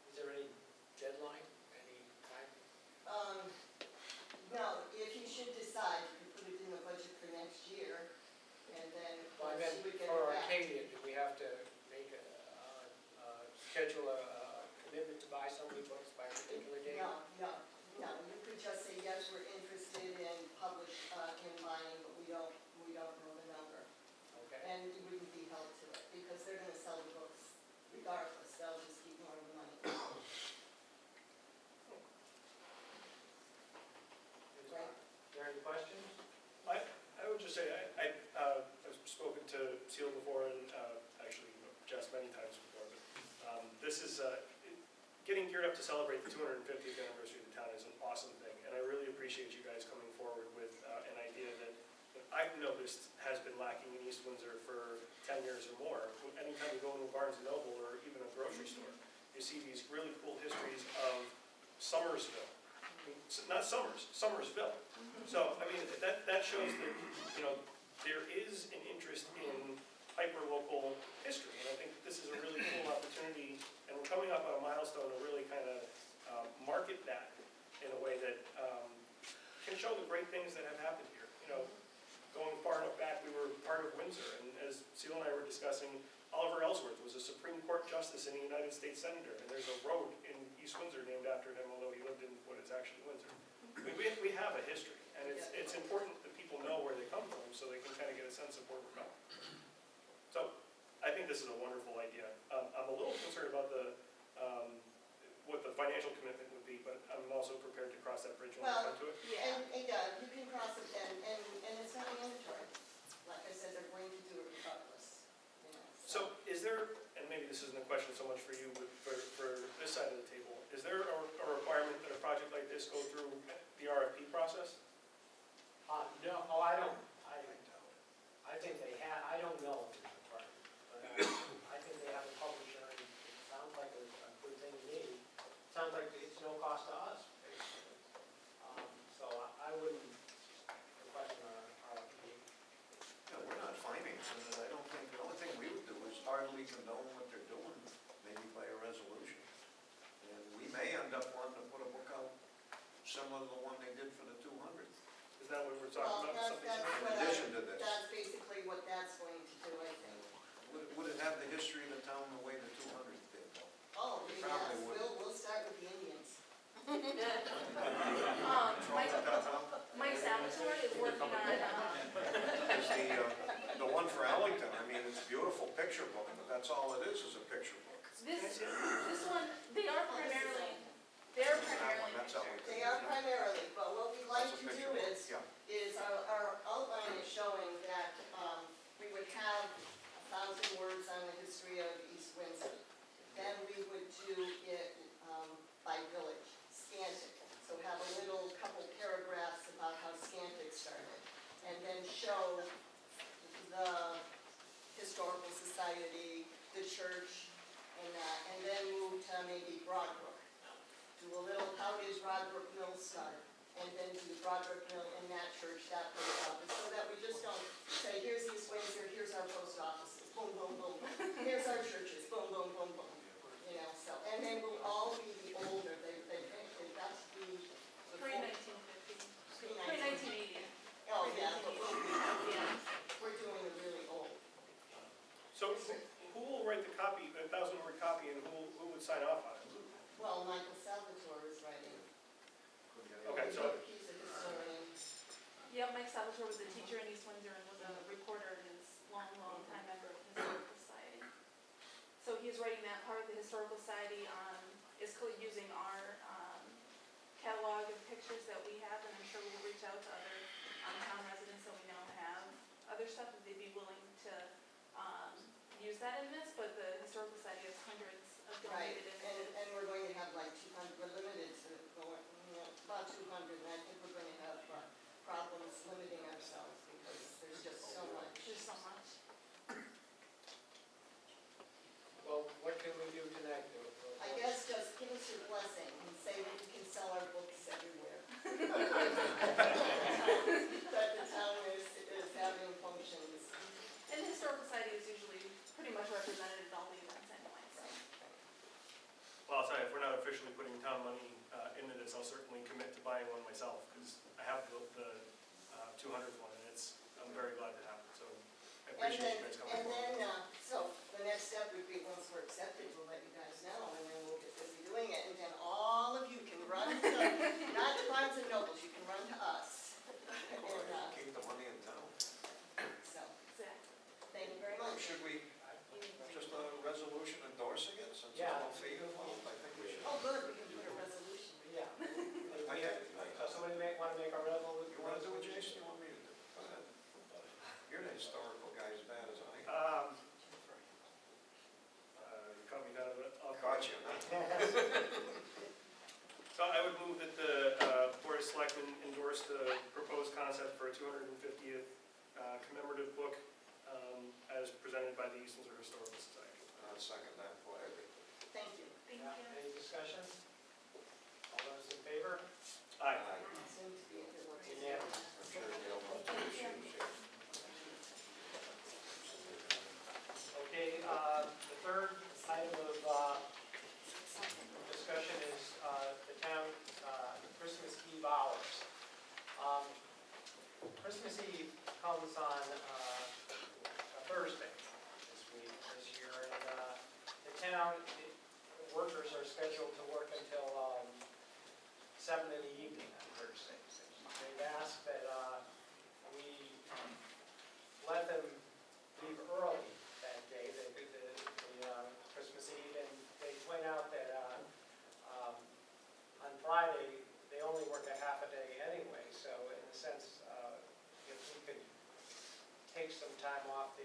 is there any deadline, any time? No, if you should decide, you can put it in the budget for next year, and then Well, I once meant you would get it for back. Arcadia, do we have to make schedule a commitment to buy so many books by a particular date? No, you could just say, yes, we're interested in in buying, but we don't know the number. Okay, And you wouldn't be held to it, because they're gonna sell the books regardless, they'll just keep more of the money. is there any questions? I would just say, I've spoken to Seal before, and actually Jess many times before, but this is, getting geared up to celebrate the 250th anniversary of the town is an awesome thing, and I really appreciate you guys coming forward with an idea that I've noticed has been lacking in East Windsor for 10 years or more. Anytime you go into Barnes & Noble or even a grocery store, you see these really cool histories of Somersville. Not Summers, Somersville. So, I mean, that shows that, there is an interest in hyper-local history, and I think this is a really cool opportunity, and we're coming up on a milestone to really kind of market that in a way that can show the great things that have happened here. Going far enough back, we were part of Windsor, and as Seal and I were discussing, Oliver Ellsworth was a Supreme Court Justice and a United States Senator, and there's a road in East Windsor named after him, although he lived in what is actually Windsor. We have a history, and it's important that people know where they come from so they can kind of get a sense of where we're coming. So, I think this is a wonderful idea. I'm a little concerned about what the financial commitment would be, but I'm also prepared to cross that bridge when we come to it. Yeah. And you can cross it then, and it's not mandatory. Like I said, they're going to do it regardless, So is there, and maybe this isn't a question so much for you, but for this side of the table, is there a requirement that a project like this go through the RFP process? No, I don't. I think they have, I don't know if it's a requirement, but I think they have a publisher, and it sounds like a good thing to me. It sounds like it's no cost to us, basically. So I wouldn't request an RFP. We're not financing it, I don't think, the only thing we would do is heartily condone what they're doing, maybe by a resolution. And we may end up wanting to put a book out similar to the one they did for the 200th. Is that what we're Well, talking about? Something that's similar? what In addition to this. that's basically what that's going to do, I think. Would it have the history of the town the way the 200th did, though? Oh, It yes, probably would. we'll start with the Indians. Mike Salvatore is working on, It's the one for Ellington, I mean, it's a beautiful picture book, but that's all it is a picture book. this one, they are primarily. That's all it is. They are primarily, but what we like That's a to picture do book, is, yeah. our outline is showing that we would have 1,000 words on the history of East Windsor. Then we would do it by village, Scantic. So have a little couple paragraphs about how Scantic started. And then show the Historical Society, the church, and that. And then move to maybe Broadbrook. Do a little, how did Broadbrook Mill start? And then do Broadbrook Mill in that church, that post office, so that we just don't say, here's East Windsor, here's our post offices, boom, boom, boom. Here's our churches, boom, boom, boom, boom. So, and they will all be the older, they've got to be before Pre-1950, pre-1980. sign off on it. Well, Michael Salvatore is writing. Okay, so, He's a historian. Yeah, Mike Salvatore was a teacher in East Windsor and was a reporter in his long time member of the Historical Society. So he's writing that part of the Historical Society is using our catalog of pictures that we have, and I'm sure we'll reach out to other town residents that we know have other stuff, if they'd be willing to use that in this, but the Historical Society has hundreds of Right, donated and, images. and we're going to have like 200, we're limited to going, about 200, and I think we're going to have problems limiting ourselves because there's just so much. There's so much. Well, what can we do tonight? I guess just give us your blessing and say that we can sell our books everywhere. That the town is having functions. And the Historical Society is usually pretty much represented at all the events anyway, so. well, I'll tell you, if we're not officially putting town money into this, I'll certainly commit to buying one myself, because I have the 200th one, and I'm very glad to have it, so I appreciate you guys coming forward. So the next step would be, once we're accepted, we'll let you guys know, and then we'll get busy doing it, and then all of you can run to, not to Barnes and Nobles, you can run to us. And, Keep the money in town. so, Exactly. thank you very much. Should we, just a resolution endorsing it, since it's Yeah. no fee involved, I think we should. Oh, good, we can put a resolution. Yeah. So somebody want to make a resolution? You want to do it, Jason, you want me to do it? Go ahead. You're the historical guy as bad as I am. You caught me kind of off Caught guard. you. So I would move that the Board of Selectmen endorse the proposed concept for a 250th commemorative book as presented by the East Windsor Historical Society. I'll second that flag. Thank you. Thank Yeah, you. any discussion? All those in favor? Aye. Soon to be into what's Unanimous. I'm sure they'll want to issue it. Okay, the third item of discussion is the town Christmas Eve hours. Christmas Eve comes on a Thursday this year, and the town workers are scheduled to work until 7 in the evening on Thursdays. They've asked that we let them leave early that day, the Christmas Eve, and they point out that on Friday, they only work a half a day anyway, so in a sense, if we could take some time off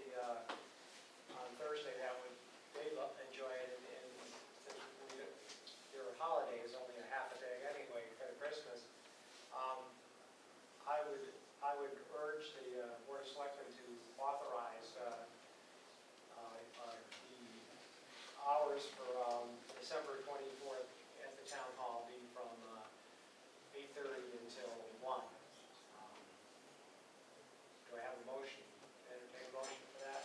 on Thursday, they'd enjoy it, and their holiday is only a half a day anyway for Christmas. I would urge the Board of Selectmen to authorize the hours for December 24th at the town hall be from 8:30 until 1. Do I have a motion? Entertain a motion for that?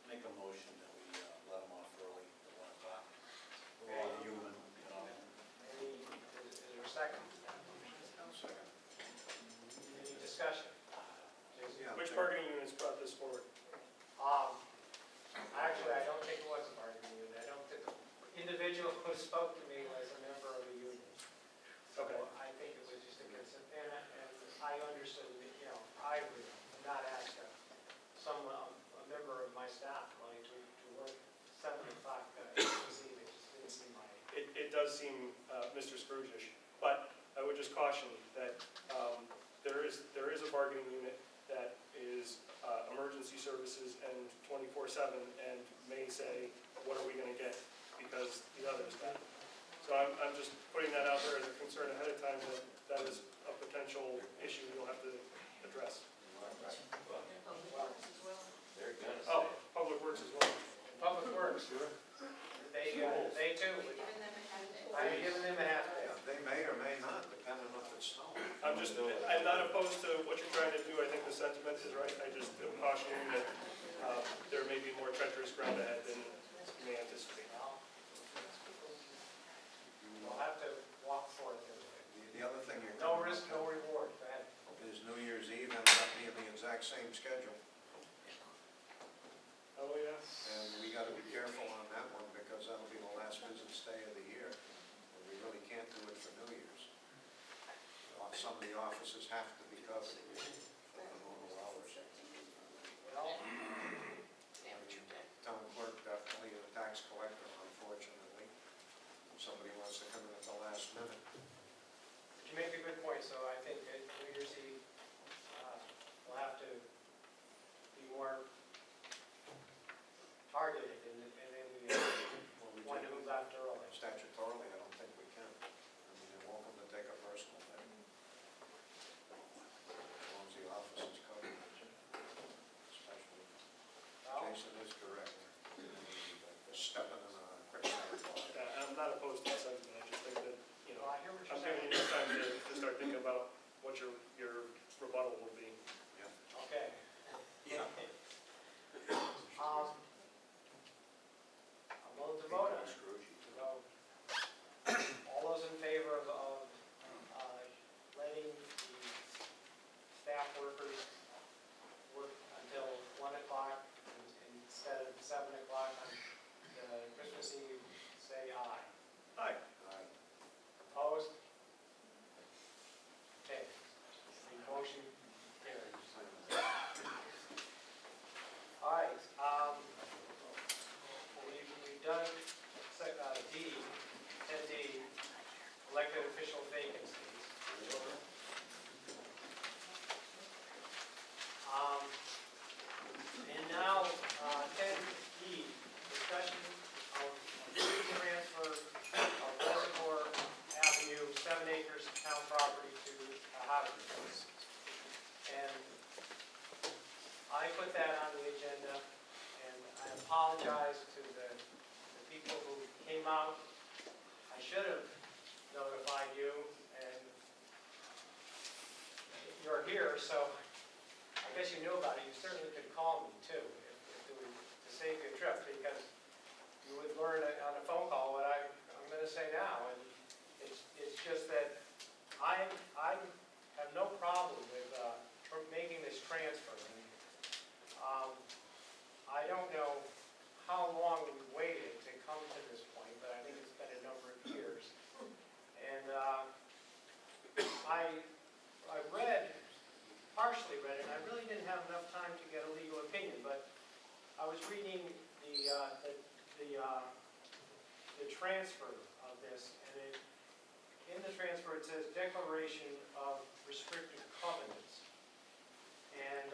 Make a motion that we let them off early at 1 o'clock. We're Okay. all human, you know. Is there a second? Second. Any discussion? Jason? Yeah. Which bargaining units brought this forward? Actually, I don't think it was a bargaining unit. I don't think the individual who spoke to me was a member of the union. So Okay. I think it was just a consent, and I understood, that, I would not ask a member of my staff really to work 7 o'clock this evening. It just didn't seem like. It does seem Mr. Scrooge-ish, but I would just caution that there is a bargaining unit that is emergency services and 24/7 and may say, what are we going to get because the others got it. So I'm just putting that out there as a concern ahead of time that is a potential issue we'll have to address. They're gonna say Oh, it. Public Works as well. Public Works, they too, would- Giving them a half day. I'm giving them a half day. Yeah, they may or may not, depending on if it's snowing. I'm not opposed to what you're trying to do. I think the sentiment is right. I just am cautioning that there may be more treacherous ground ahead than you may anticipate. We'll have to walk forth. The other thing you're. No risk, no reward. Go ahead. Is New Year's Eve ends up being the exact same schedule. Oh, yeah. And we gotta be careful on that one, because some of the offices have to be covered for normal hours. Well, Town clerk definitely, and the tax collector, unfortunately. If somebody wants to come in at the last minute. but you make a good point, so I think at New Year's Eve, we'll have to be more targeted in the one who left early. Statutorily, I don't think we can. I mean, you're welcome to take a personal day. As long as the office is covered. Especially, Well, Jason is correct. Stepping in a quicksand. Yeah, I'm not opposed to the sentiment, I just think that, you know, I hear what I'm you're giving saying. you time to start thinking about what your rebuttal will be. Okay. Yeah. I'm willing to vote on it. So, all those in favor of letting the staff workers work until 1 o'clock instead of 7 o'clock on Christmas Eve, say aye. Aye. Opposed? Okay. The motion carries. All right, we've done D, 10D, elected official vacancies. And now, 10E, discussion of transfer of Reservoir Avenue, 7 acres of town property to a housing trust. And I put that on the agenda, and I apologize to the people who came out. I should have notified you, and you're here, so I guess you knew about it. You certainly could call me too, if it would, to save you a trip, because you would learn on a phone call what I'm going to say now. And it's just that I have no problem with making this transfer. And, I don't know how long we waited to come to this point, but I think it's been a number of years. And I partially read it, and I really didn't have enough time to get a legal opinion, but I was reading the transfer of this, and in the transfer it says declaration of restricted covenants. And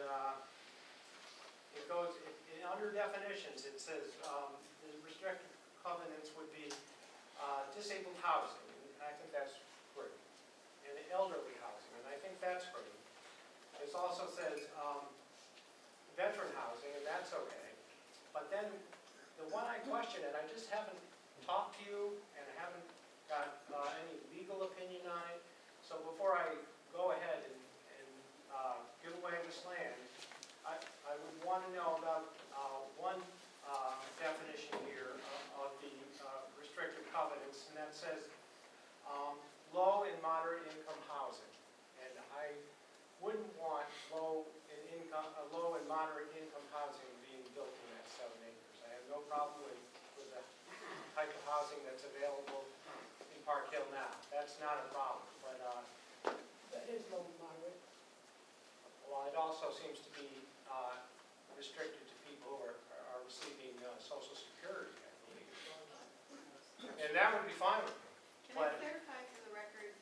it goes, under definitions, it says the restricted covenants would be disabled housing, and I think that's great, and elderly housing, and I think that's great. It also says veteran housing, and that's okay. But then the one I question, and I just haven't talked to you, and I haven't got any legal opinion on it, so before I go ahead and give away this land, I would want to know about one definition here of the restricted covenants, and that says low and moderate income housing. And I wouldn't want low and moderate income housing being built in that 7 acres. I have no problem with the type of housing that's available in Park Hill now. That's not a problem, but That is low and moderate. well, it also seems to be restricted to people who are receiving Social Security, I believe. And that would be fine with me. Can I clarify for the record,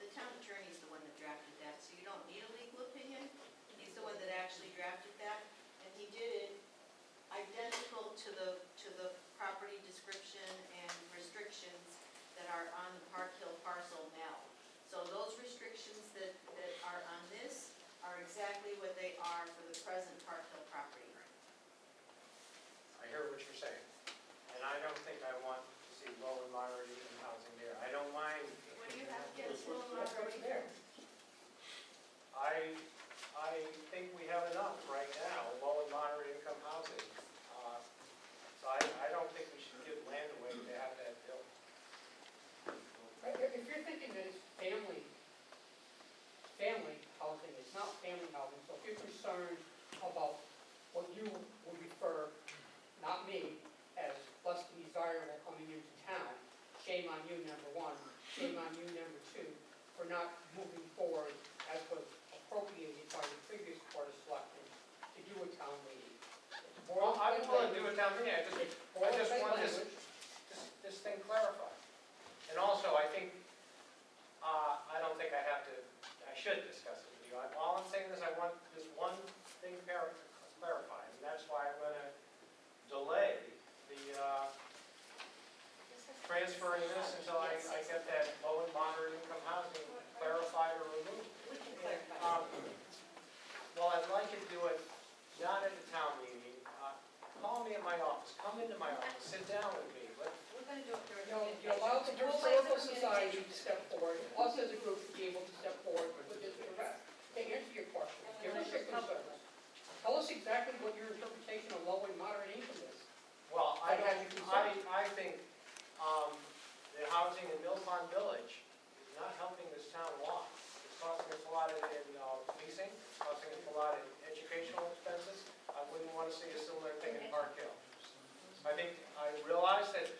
the town attorney is the one that drafted that, so you don't need a legal opinion. He's the one that actually drafted that, and he did it identical to the property description and restrictions that are on the Park Hill parcel now. So those restrictions that are on this are exactly what they are for the present Park Hill property. I hear what you're saying, and I don't think I want to see low and moderate income housing there. I don't mind. What do you have against low and That's moderate? what's there. I think we have enough right now, low and moderate income housing. So I don't think we should give land away to have that built. If you're thinking that it's family housing, it's not family housing, so if you're concerned about what you would refer, not me, as less than desirable coming into town, shame on you, number one, shame on you, number two, for not moving forward town meeting, I just want this thing clarified. And also, I think, I don't think I should discuss it with you. All I'm saying is I want this one thing clarified, and that's why I'm gonna delay the, transferring this until I get that low and moderate income housing clarified or removed. We can clarify. Well, I'd like you to do it not at the town meeting. Call me at my office, come into my office, sit down with me. We're gonna do it during. You allow the historical society to step forward, us as a group to be able to step forward with this arrest. To answer your question, give us your concerns. Tell us exactly what your interpretation of low and moderate income is. Well, I think the housing in Mill Pond Village is not helping this town a lot. It's costing us a lot in leasing, it's costing us a lot in educational expenses. I wouldn't want to see a similar thing in Park Hill. I think, I realize that's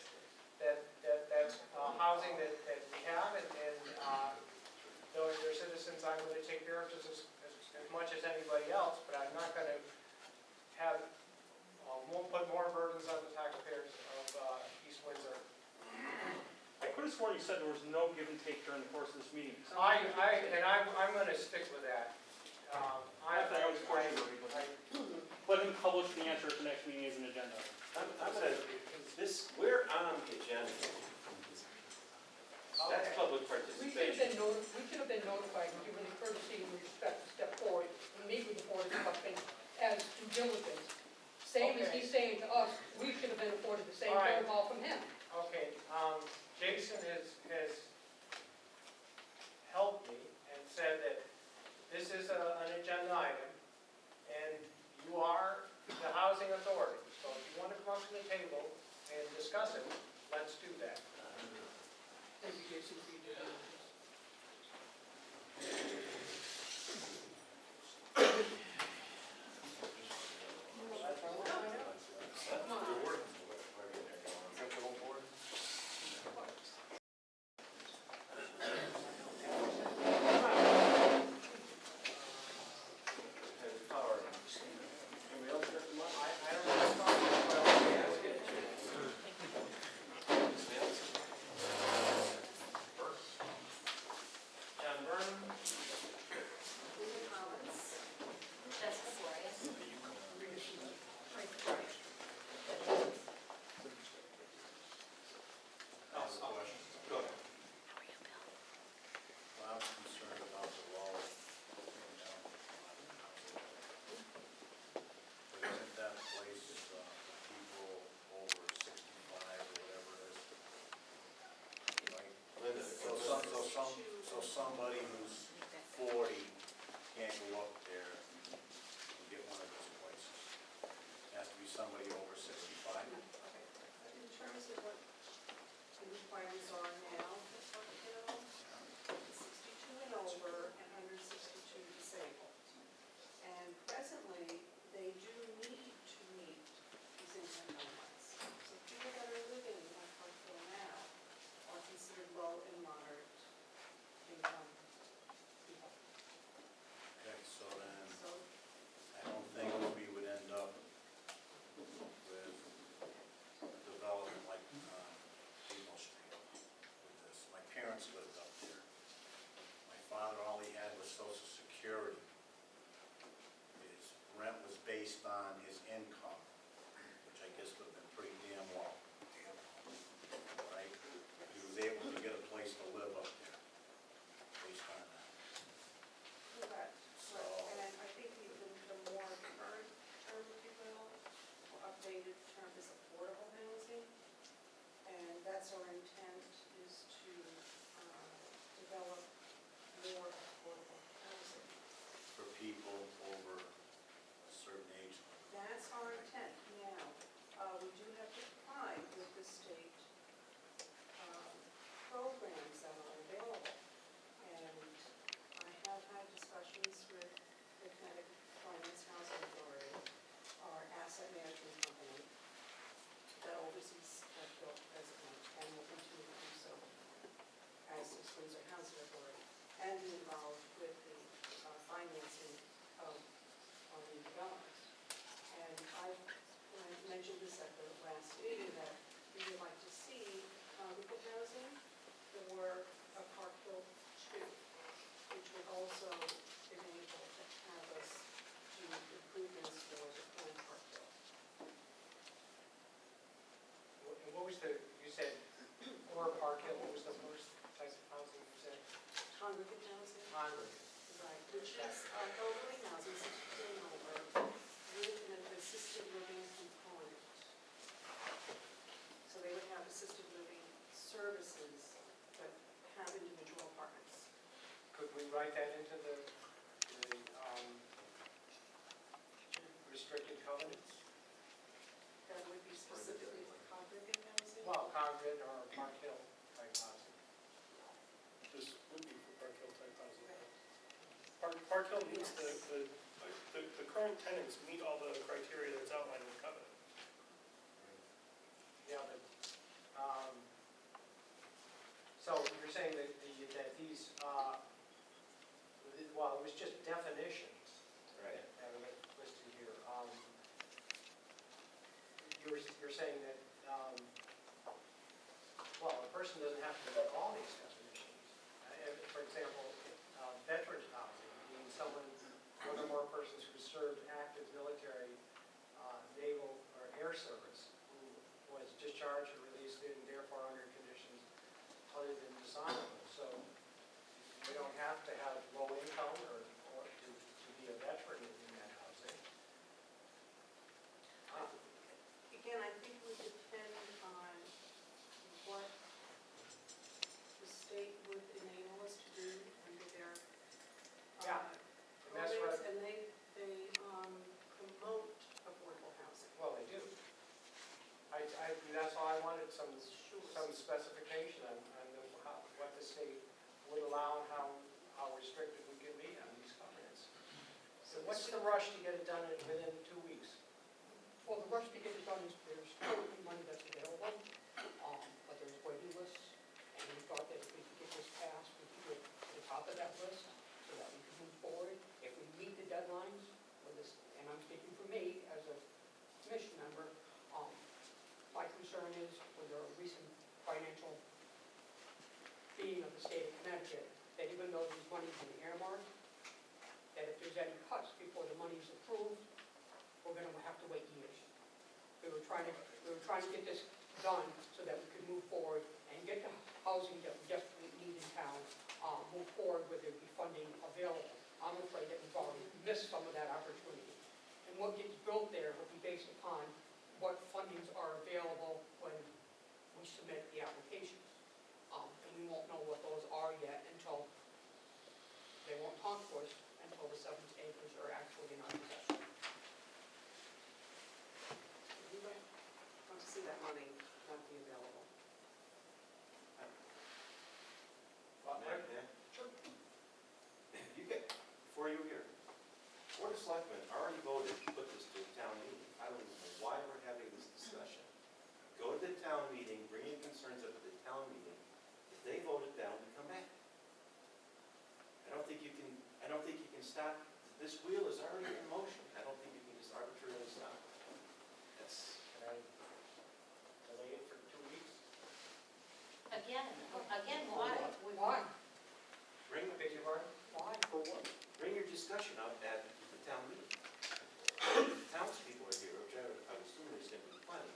housing that we have, and those are citizens I'm going to take care of just as much as anybody else, but I'm not going to have, won't put more burdens on the taxpayers of East Windsor. I could have sworn you said there was no give and take during the course of this meeting. I'm going to stick with that. I was questioning everybody. Let him publish the answer at the next meeting as an agenda. I'm gonna, we're on the agenda. That's public We participation. should have been notified and given the courtesy and respect to step forward and meet with the board of selectmen as due diligence. Same as he's saying to us, we should have been afforded the same All right. phone call from him. Okay, Jason has helped me and said that this is an agenda item, and you are the housing authority. So if you want to come up to the table and discuss it, let's do that. Thank you, Jason, for your due diligence. So somebody who's 40 can't go up there and get one of those places. It has to be somebody over 65. In terms of what the requirements are now for Park Hill, 62 and over and under 62 disabled. And presently, they do need to meet these income limits. So people that are living on Park Hill now are considered low and moderate income people. Okay, so then So I don't think we would end up with a development like Depot Street. meeting that we would like to see congregate housing or a Park Hill 2, which would also enable to have us do improvements for the current Park Hill. And what was you said, or Park Hill, what was the first type of housing you said? Congregate housing, Congregate. right, which is elderly housing, 60 and over, with an assisted living component. So they would have assisted living services that have individual apartments. Could we write that into the restricted covenants? That would be specifically for congregate housing. Well, Congregate or Park Hill type housing. This would be for Park Hill type housing. Park Hill meets the current tenants meet all the criteria that's outlined in the covenant. Yeah, but, so you're saying that these, well, it was just definitions Right. that are listed here. You're saying that, well, a person doesn't have to meet all these definitions. For example, veterans housing means someone, one or more persons who served active military, naval, or air service, who was discharged or released and therefore under conditions other than dishonorable. So you don't have to have low income or to be a veteran in that housing. Again, I think it would depend on what the state would enable us to do under their Yeah, and that's what, programs, and they promote affordable housing. well, they do. That's all I wanted, some specification on what the state would allow and how restricted we can be on these covenants. So what's the rush to get it done within 2 weeks? Well, the rush to get it done is there's currently money that's available, but there's waiting lists. And we thought that if we could get this passed, we could get to the top of that list so that we could move forward. If we meet the deadlines for this, and I'm speaking for me as a commission member, my concern is with the recent financial being of the state of Connecticut, that even though these money's in earmarked, that if there's any cuts before the money's approved, we're gonna have to wait years. We were trying to get this done so that we could move forward and get the housing that we desperately need in town, move forward where there'd be funding available. I'm afraid that we've already missed some of that opportunity. And what gets built there will be based upon what fundings are available when we submit the applications. And we won't know what those are yet until, they won't talk to us until the 7 acres are actually in our possession. We might want to see that money not be available. Sure. You get, before you were here, Board of Selectmen already voted to put this to a town meeting. I don't know why we're having this discussion. Go to the town meeting, bring your concerns up at the town meeting. If they vote it down, we come back. I don't think you can stop, this wheel is already in motion. I don't think you can just arbitrarily stop. That's, Can I delay it for 2 weeks? Again, why? Why? bring, Beg your pardon? Why? For what? bring your discussion up at the town meeting. The townspeople are here, which I would assume there's going to be plenty.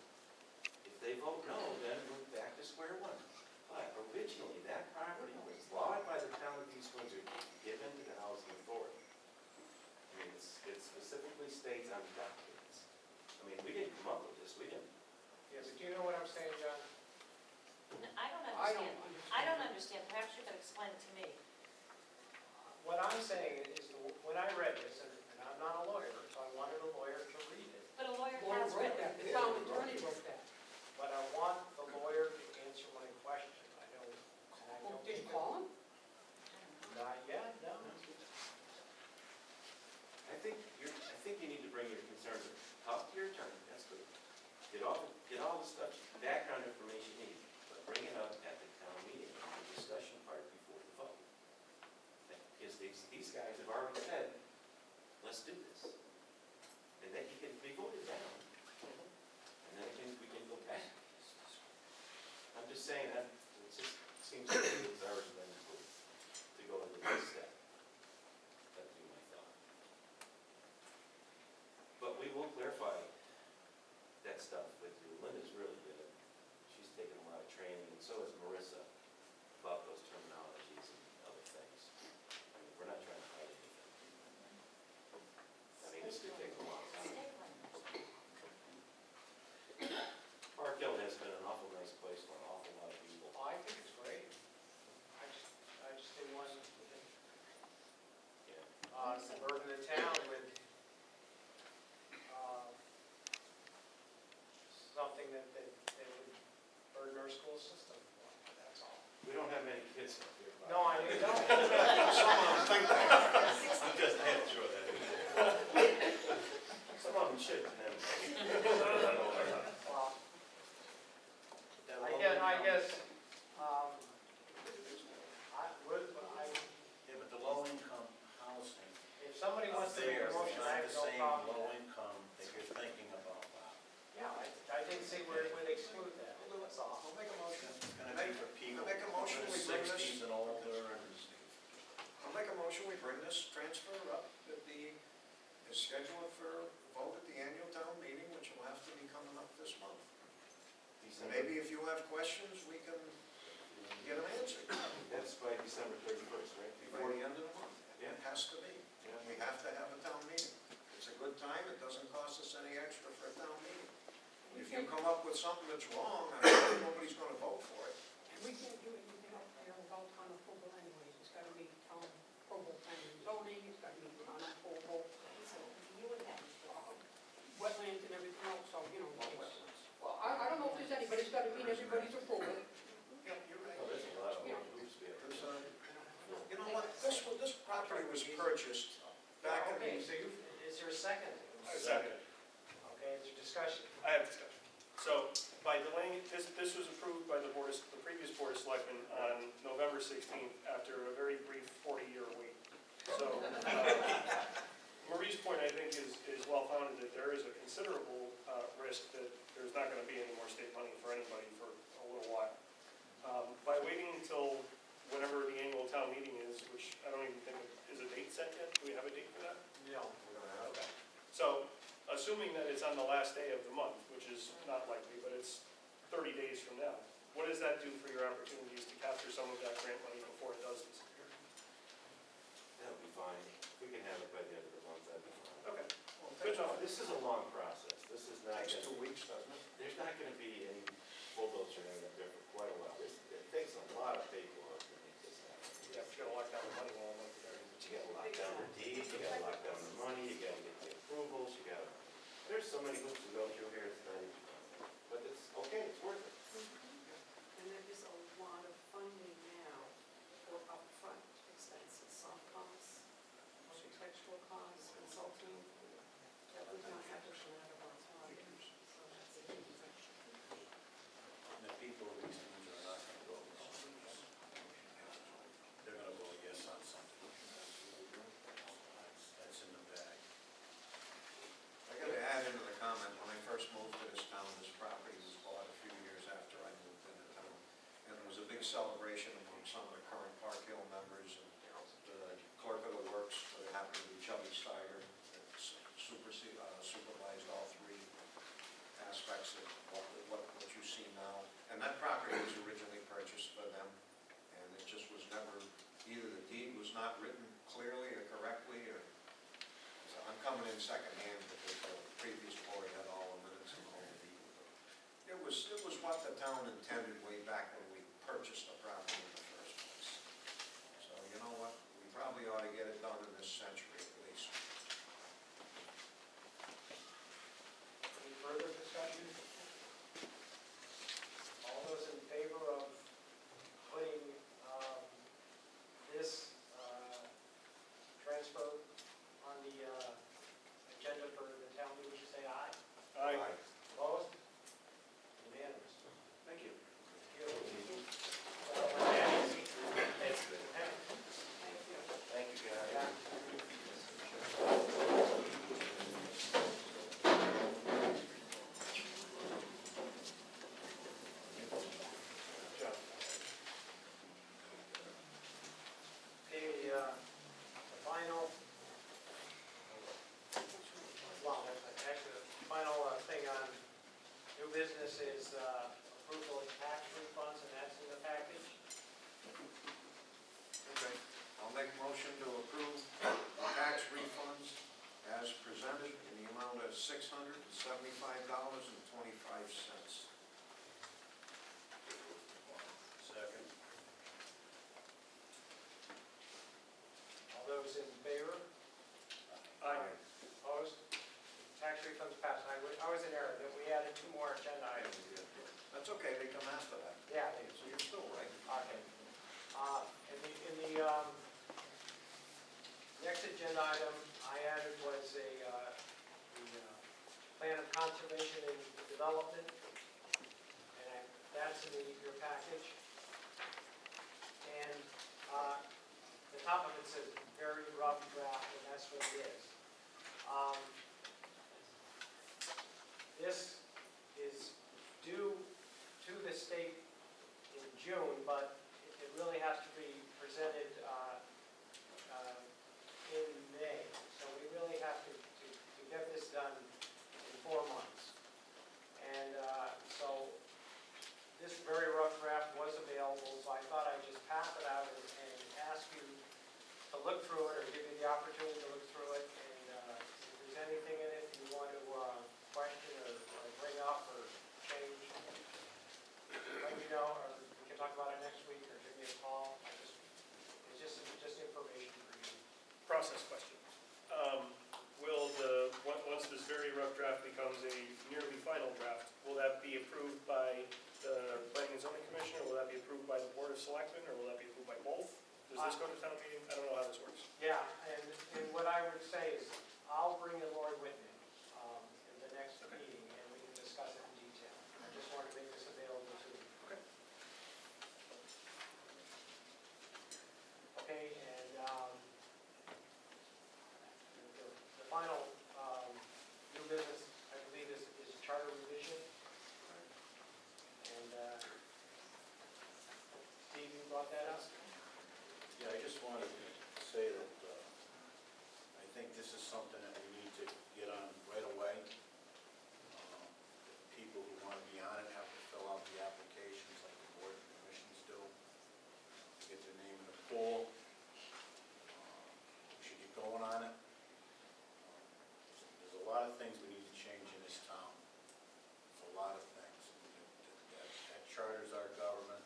If they vote no, then we're back to square one. But originally, that property was bought by the town of East Windsor, given to the housing authority. I mean, it specifically states on the documents. I mean, we didn't come up with this, we didn't. Yes, do you know what I'm saying, John? I don't I don't understand. understand. I don't understand. Perhaps you could explain it to me. What I'm saying is, when I read this, and I'm not a lawyer, so I wanted a lawyer to read it, But a lawyer Lawyer has wrote written. that, the town attorney wrote that. but I want the lawyer to answer my question. I don't Well, did you think call him? Not yet, no. I think you need to bring your concerns, talk to your attorney, that's good. Get all the stuff, background information you need, but bring it up at the town meeting, the discussion part before the vote. Because these guys have already said, let's do this. And then he can be voted down. And then we can go back. just saying that, it just seems to me it's already been approved to go to the next step. That'd be my thought. But we will clarify that stuff with you. Linda's really good. She's taken a lot of training, and so has Marissa, about those terminologies and other things. I mean, we're not trying to hide anything. I mean, this could take a long time. Park Hill has been an awful nice place for an awful lot of people. Oh, I think it's great. I just didn't want Yeah. to burden the town with something that would burden our school system. That's all. We don't have many kids up here. Bob. No, I don't. Some of them think that. I'm just, I had to throw that in. Some of them should. Well, I guess, Yeah, but the low-income housing if somebody wants out to make there a is motion, I not have the no same problem. low income that you're thinking about, Bob. Yeah, I didn't see where it would exclude that. That's all. I'll make a motion. It's gonna be for people Make a motion, in we their bring this, 60s and older, and I'll make a motion, we bring this transfer up at the, is scheduled for vote at the annual town meeting, which will have to be coming up this month. And maybe if you have questions, we can get them answered That's by December 31st, right? before the end of the month. Yeah. It has to be. Yeah. We have to have a town meeting. It's a good time, it doesn't cost us any extra for a town meeting. If you come up with something that's wrong, I mean, nobody's gonna vote for it. And we can't do anything else there without town approval anyways. It's gotta be town approval, planning and zoning, it's gotta be town approval, So you would have, wetlands and everything else, so, you know. Well, I don't know if there's any, but it's gotta mean everybody's approval. Yep, you're right. Oh, there's a lot of hoops there. You know what, this property was purchased back in Okay, the, so is there a second? Second. Okay, is there discussion? I have discussion. So by delaying, this was approved by the previous Board of Selectmen on November 16th after a very brief 40-year wait. So Marie's point, I think, is well-founded, that there is a considerable risk that there's not going to be any more state money for anybody for a little while. By waiting until whenever the annual town meeting is, which I don't even think, is a date set yet? Do we have a date for that? No. Okay. So, assuming that it's on the last day of the month, which is not likely, but it's 30 days from now, what does that do for your opportunities to capture some of that grant money before it does disappear? That'll be fine. If we can have it by the end of the month, that'd be fine. Okay. Good enough. This is a long process. This is not, takes 2 gonna- weeks, doesn't it? there's not gonna be any bulldozer in there for quite a while. It takes a lot of paperwork to make this happen. You have to lock down the money while I'm up there. You gotta lock down the deed, you gotta lock down the money, you gotta get the approvals, you gotta, there's so many hoops to go through here, it's not even, but it's okay, it's worth it. And there is a lot of funding now for upfront expenses, soft costs, architectural costs, consulting, that would not happen out of our pocket. So that's a huge thing. and the people of these things are not gonna vote. They're gonna vote yes on something. That's in the bag. I gotta add into the comment, when I first moved to this town, this property was bought a few years after I moved into town. And it was a big celebration among some of the current Park Hill members and the clerk of the works, that happened to be Chubby Steiger, that supervised all three aspects of what you see now. And that property was originally purchased by them, and it just was never, either the deed was not written clearly or correctly, or, so I'm coming in secondhand because the previous board had all the minutes and all the deed. It was what the town intended way back when we purchased the property in the first place. So you know what, we probably ought to get it done in this century at least. Any further discussion? All those in favor of putting this transfer on the agenda for the town meeting, say aye. Aye. Opposed? Unanimous. Thank you. Thank you, guys. Yeah. presented in the amount of $675.25. Second. All those in favor? Aye. Opposed? Tax refunds passed. I was in error, that we added 2 more agenda items. That's okay, they come after that. Yeah, So you're still right. okay. In the next agenda item I added was the plan of conservation and development, and that's in your package. And the top of it says very rough draft, and that's what it is. This is due to the state in June, but it really has to be presented in May. So we really have to get this done in 4 months. And so this very rough draft was available, so I thought I'd just pass it out and ask you to look through it, or give you the opportunity to look through it. And if there's anything in it you want to question or bring up or change, let me know, or we can talk about it next week, or give me a call. It's just information for you. Process question. Once this very rough draft becomes a nearly final draft, will that be approved by the Planning and Zoning Commission, or will that be approved by the Board of Selectmen, or will that be approved by both? Does this go to town meeting? I don't know how this works. Yeah, and what I would say is, I'll bring in Lori Whitman in the next meeting, and we can discuss it in detail. I just wanted to make this available to you. Okay. Okay, and the final new business, I believe, is charter revision. And Steve, you brought that up? Yeah, I just wanted to say that I think this is something that we need to get on right away. People who want to be on it have to fill out the applications like the board and commissions do, get their name in the pool. We should get going on it. There's a lot of things we need to change in this town. There's a lot of things. That charters our government,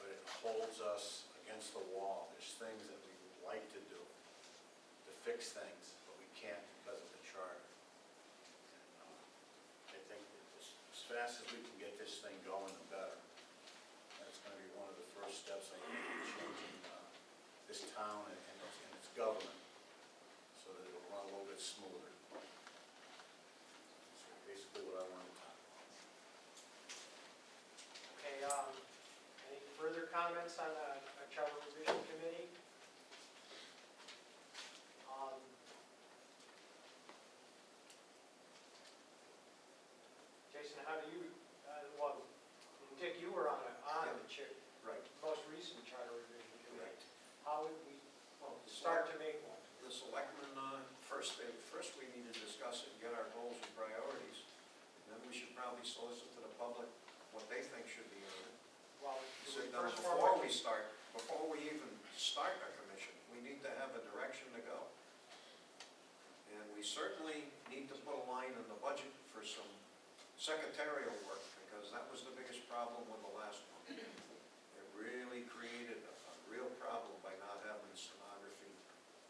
but it holds us against the wall. There's things that we would like to do to fix things, but we can't because of the charter. And, I think that as fast as we can get this thing going, the better. That's going to be one of the first steps, I think, in changing this town and its government, so that it'll run a little bit smoother. That's basically what I want to talk about. Okay, any further comments on a charter revision committee? Jason, how do you, well, Dick, you were on the chair, Right. most recent charter revision committee. Right. How would we Well, start to make one? The selectmen, first we need to discuss it and get our goals and priorities. And then we should probably solicit to the public what they think should be on it. Well, So do we now, first before forward- we even start a commission, we need to have a direction to go. And we certainly need to put a line in the budget for some secretarial work, because that was the biggest problem with the last one. It really created a real problem by not having stenography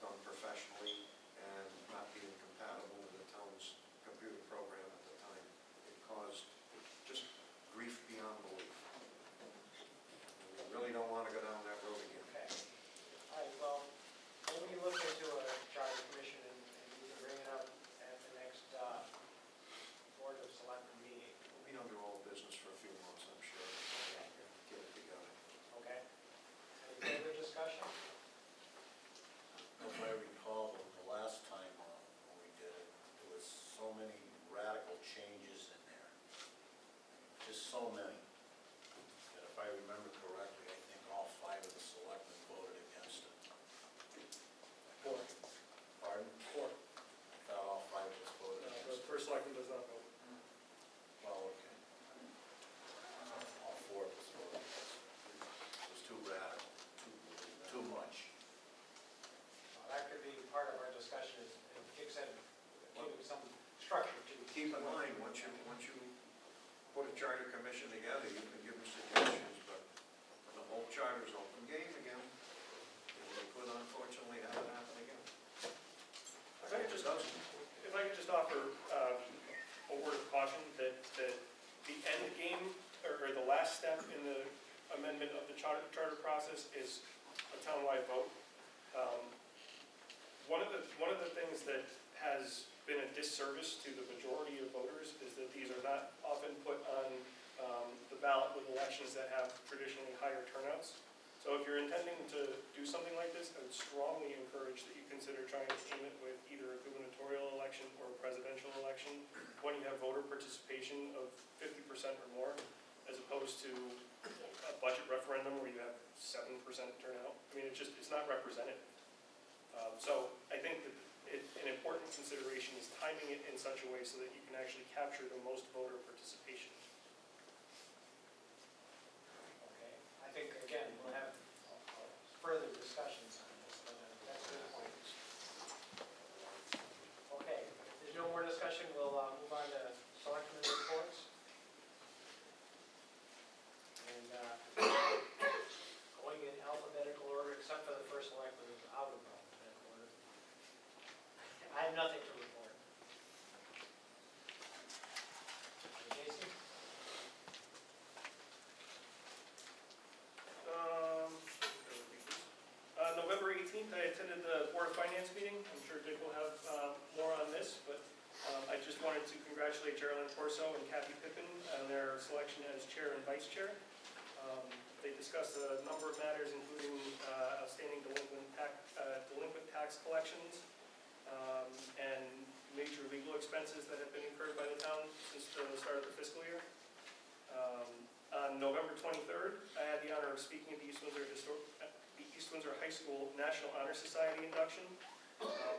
done professionally and not being compatible with the town's computer program at the time. It caused just grief beyond belief. And we really don't want to go down that road again. Okay. All right, well, maybe look into a charter commission and you can bring it up at the next Board of Selectmen meeting. We'll be under all business for a few months, I'm sure. Get it together. Okay? Any further discussion? keep in mind, once you put a charter commission together, you can give them suggestions, but the whole charter's open game again. It could unfortunately have it happen again. If I could just offer a word of caution that the end game, or the last step in the amendment of the charter process is a townwide vote. One of the things that has been a disservice to the majority of voters is that these are not often put on the ballot with elections that have traditionally higher turnouts. So if you're intending to do something like this, I would strongly encourage that you consider trying to aim it with either a gubernatorial election or a presidential election when you have voter participation of 50% or more, as opposed to a budget referendum where you have 7% turnout. I mean, it's not representative. So I think that an important consideration is timing it in such a way so that you can actually capture the most voter participation. Okay, I think, again, we'll have further discussions on this, but that's a good point. Okay, if there's no more discussion, we'll move on to selectmen reports. And going in alphabetical order, except for the first selectman who's out of alphabetical order. I have nothing to report. Jason? November 18th, I attended the Board of Finance meeting. I'm sure Dick will have more on this, but I just wanted to congratulate Geraldine Corso and Kathy Pippin on their selection as chair and vice chair. They discussed a number of matters, including outstanding delinquent tax collections and major legal expenses that have been incurred by the town since the start of the fiscal year. On November 23rd, I had the honor of speaking at the East Windsor High School National Honor Society induction,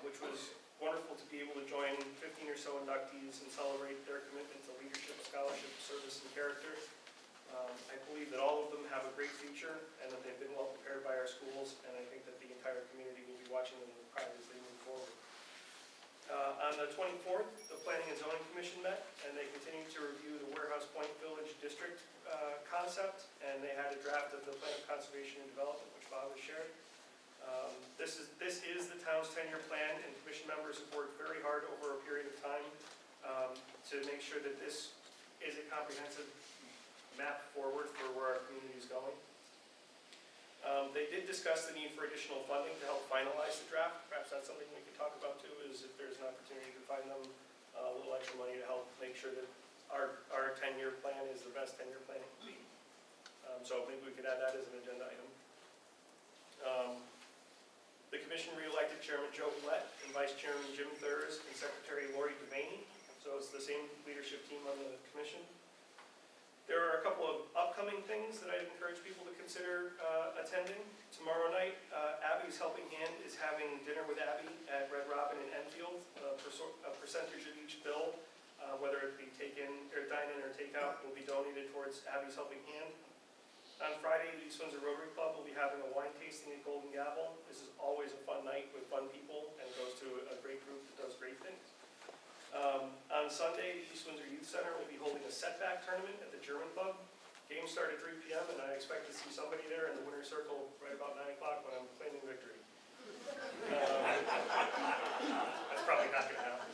which was wonderful to be able to join 15 or so inductees and celebrate their commitment to leadership, scholarship, service, and character. I believe that all of them have a great future and that they've been well prepared by our schools, and I think that the entire community will be watching them with pride as they move forward. On the 24th, the Planning and Zoning Commission met, and they continued to review the Warehouse Point Village District concept, and they had a draft of the Plan of Conservation and Development, which Bob has shared. This is the town's 10-year plan, and commission members have worked very hard over a period of time to make sure that this is a comprehensive map forward for where our community is going. They did discuss the need for additional funding to help finalize the draft. Perhaps that's something we could talk about too, is if there's an opportunity to find them a little extra money to help make sure that our 10-year plan is the best 10-year plan it can be. So maybe we could add that as an agenda item. The commission re-elected Chairman Joe Willett and Vice Chairman Jim Thurs and Secretary Lori Devaney. So it's the same leadership team on the commission. There are a couple of upcoming things that I'd encourage people to consider attending. Tomorrow night, Abby's Helping Hand is having dinner with Abby at Red Robin in Enfield. A percentage of each bill, whether it be dine-in or take-out, will be donated towards Abby's Helping Hand. On Friday, the East Windsor Rotary Club will be having a wine tasting at Golden Gavel. This is always a fun night with fun people, and goes to a great group that does great things. On Sunday, the East Windsor Youth Center will be holding a setback tournament at the German Club. Games start at 3 p.m. and I expect to see somebody there in the winner's circle right about 9 o'clock when I'm claiming victory. That's probably not going to happen.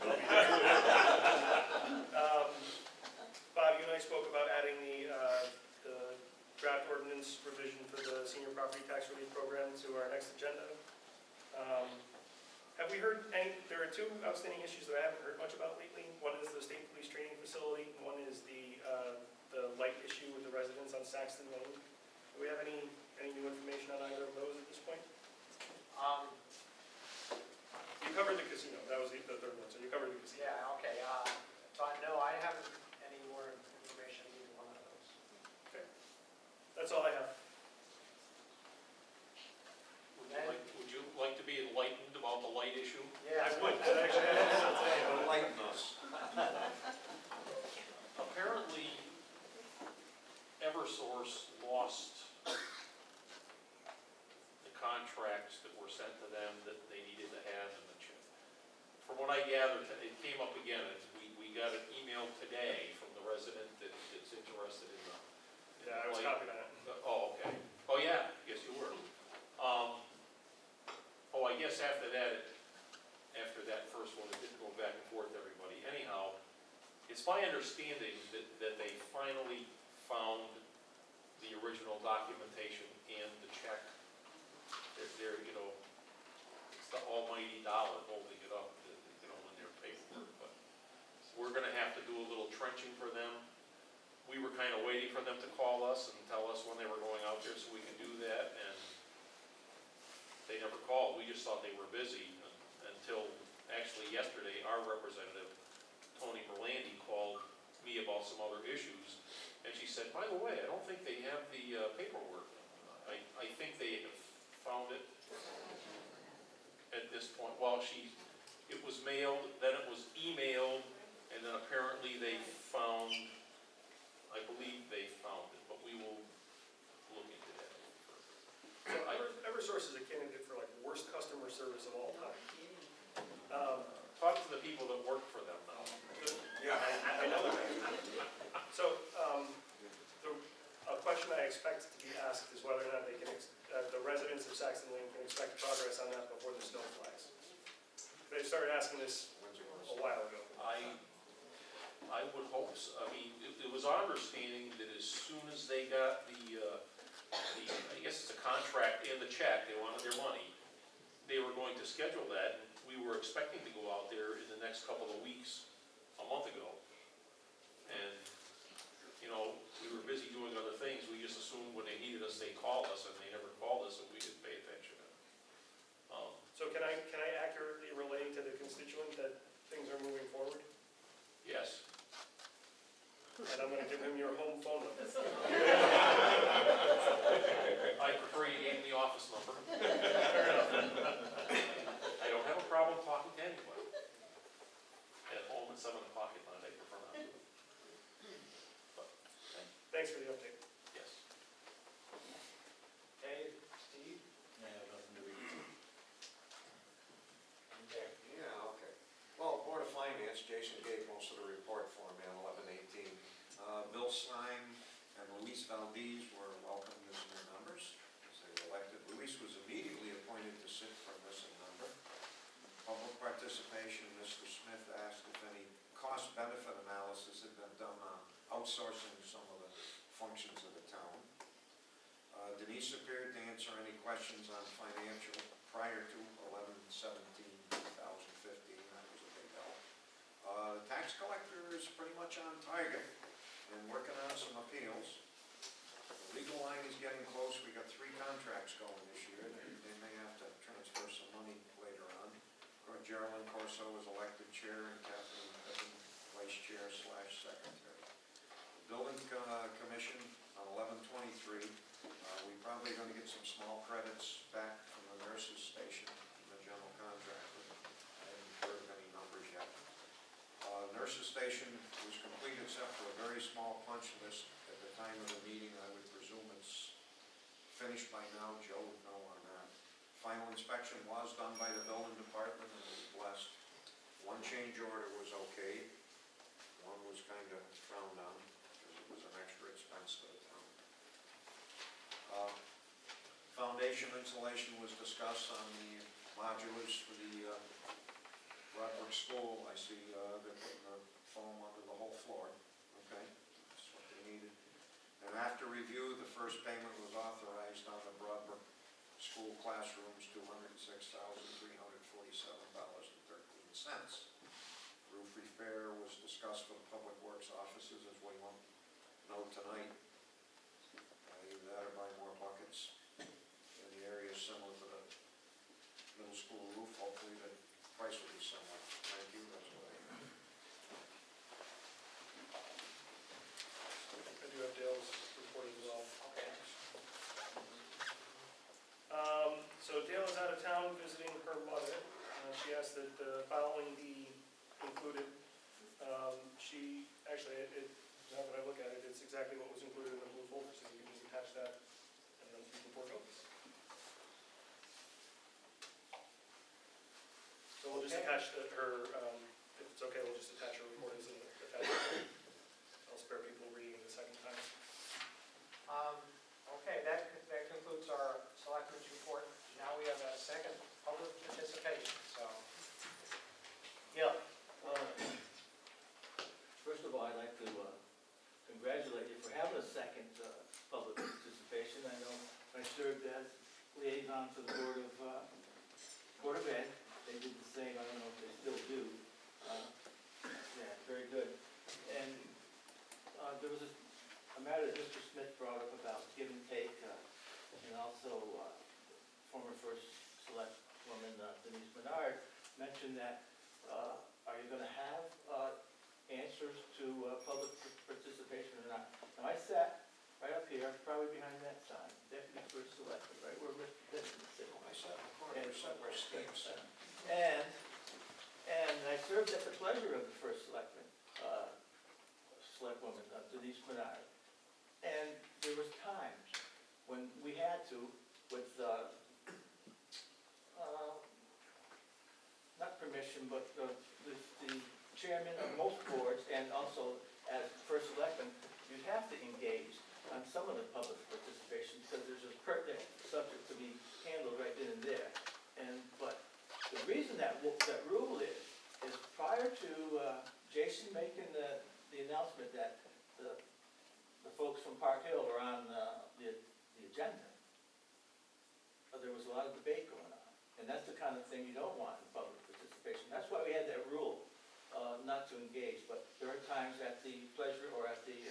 Bob, you and I spoke about adding the draft ordinance revision for the senior property tax relief program to our next agenda. Have we heard there are two outstanding issues that I haven't heard much about lately. One is the state police training facility, and one is the light issue with the residents on Saxton Lane. Do we have any new information on either of those at this point? You covered the casino, that was the third one, so you covered the casino. Yeah, okay. No, I haven't any more information on either one of those. Okay. That's all I have. Would you like to be enlightened about the light issue? Yeah. I would, but actually, I didn't say it. Enlighten us. Apparently, Eversource lost the contracts that were sent to them that they needed to have in the chip. From what I gathered, it came up again, we got an email today from the resident that's interested in the. Yeah, I was copied on it. Oh, okay. Oh, yeah, yes, you were. Oh, I guess after that first one, it didn't go back and forth to everybody. Anyhow, it's my understanding that they finally found the original documentation and the check. They're, you know, it's the almighty dollar holding it up, you know, in their paperwork. But we're gonna have to do a little trenching for them. We were kind of waiting for them to call us and tell us when they were going out there so we can do that, and they never called. We just thought they were busy until, actually yesterday, our representative, Tony Berlandi, called me about some other issues, and she said, by the way, I don't think they have the paperwork. I think they have found it at this point. Well, it was mailed, then it was emailed, and then apparently they found, I believe they found it, but we will look into that. So Eversource is a candidate for like worst customer service of all time. Talk to the people that work for them now. Yeah, I know that. So, a question I expect to be asked is whether or not they can, the residents of Saxon Lane can expect progress on that before the snow flies. They started asking this a while ago. I would hope so. I mean, it was our understanding that as soon as they got I guess it's a contract and the check, they wanted their money, they were going to schedule that. We were expecting to go out there in the next couple of weeks, a month ago. And, you know, we were busy doing other things. We just assumed when they needed us, they called us, and they never called us, and we didn't pay attention. So can I accurately relay to the constituent that things are moving forward? Yes. And I'm gonna give him your home phone number. I prefer you gave me the office number. Fair enough. I don't have a problem talking to anyone. At home at 7 o'clock at night, I prefer not to. But, Thanks for the update. yes. Hey, Steve? I have nothing to read. Yeah, okay. Well, Board of Finance, Jason gave most of the report for me on 11/18. Bill Stein and Luis Valdez were welcomed as new members, as they were elected. Luis was immediately appointed to sit for missing member. Public participation, Mr. Smith asked if any cost-benefit analysis had been done on outsourcing some of the functions of the town. Denise appeared to answer any questions on financial prior to 11/17/2015. That was a big help. The tax collector is pretty much on target and working on some appeals. The legal line is getting close. We got 3 contracts going this year. They may have to transfer some money later on. Geraldine Corso was elected chair and Kathleen Pittman vice chair / secretary. The building commission on 11/23. We probably going to get some small credits back from the nurses station and the general contractor. I haven't heard of any numbers yet. Nurses station was complete except for a very small punch list at the time of the meeting. I would presume it's finished by now. Joe would know on that. Final inspection was done by the building department and was blessed. 1 change order was okay. 1 was kind of frowned on because it was an extra expense to the town. Foundation insulation was discussed on the modulars for the Broadbrook School. I see they're putting the foam under the whole floor. Okay, that's what they needed. And after review, the first payment was authorized on the Broadbrook School classrooms, $206,347.13. Roof repair was discussed for the Public Works offices, as we won't know tonight. Either that or buy more buckets in the area similar to the middle school roof. Hopefully the price will be similar. Thank you, that's what I have. I do have Dale's report as well. Okay. So Dale is out of town visiting her mother. She asked that the following be included. She, actually, now that I look at it, it's exactly what was included in the blue folder, so you can just attach that and then we can forego this. So we'll just attach her, if it's okay, we'll just attach her report as in there. served as liaison to the Board of Ed. They did the same, I don't know if they still do. Yeah, very good. And there was a matter that Mr. Smith brought up about give and take, and also former first select woman Denise Menard mentioned that, are you going to have answers to public participation or not? Now, I sat right up here, probably behind that sign, deputy first selectman, right where Mr. Dixon is sitting. I sat in the corner, where Steve sat. And I served at the pleasure of the first selectman, selectwoman, Denise Menard. And there was times when we had to, with, not permission, but the chairman of most boards, and also as first selectman, you'd have to engage on some of the public participation, because there's a pertinent subject to be handled right then and there. But the reason that rule is prior to Jason making the announcement that the folks from Park Hill are on the agenda, there was a lot of debate going on. And that's the kind of thing you don't want in public participation. That's why we had that rule, not to engage. But there are times at the pleasure or at the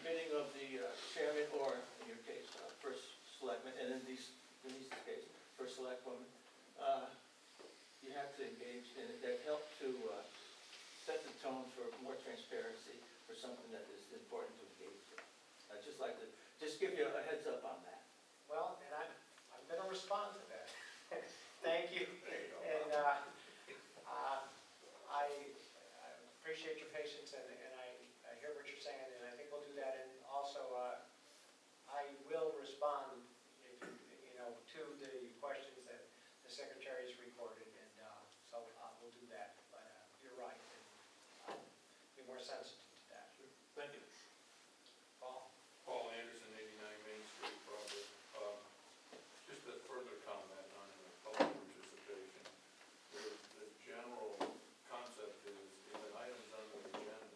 bidding of the chairman, or in your case, first selectman, and in Denise's case, first selectwoman, you have to engage, and that helped to set the tone for more transparency for something that is important to engage with. I'd just like to give you a heads up on that. Well, and I'm going to respond to that. Thank you. And I appreciate your patience, and I hear what you're saying, and I think we'll do that. And also, I will respond, to the questions that the secretary's recorded, and so we'll do that. But you're right, and be more sensitive to that. Thank you. Paul? Paul Anderson, 89 Main Street, Robert. Just a further comment on the public participation. The general concept is if an item's on the agenda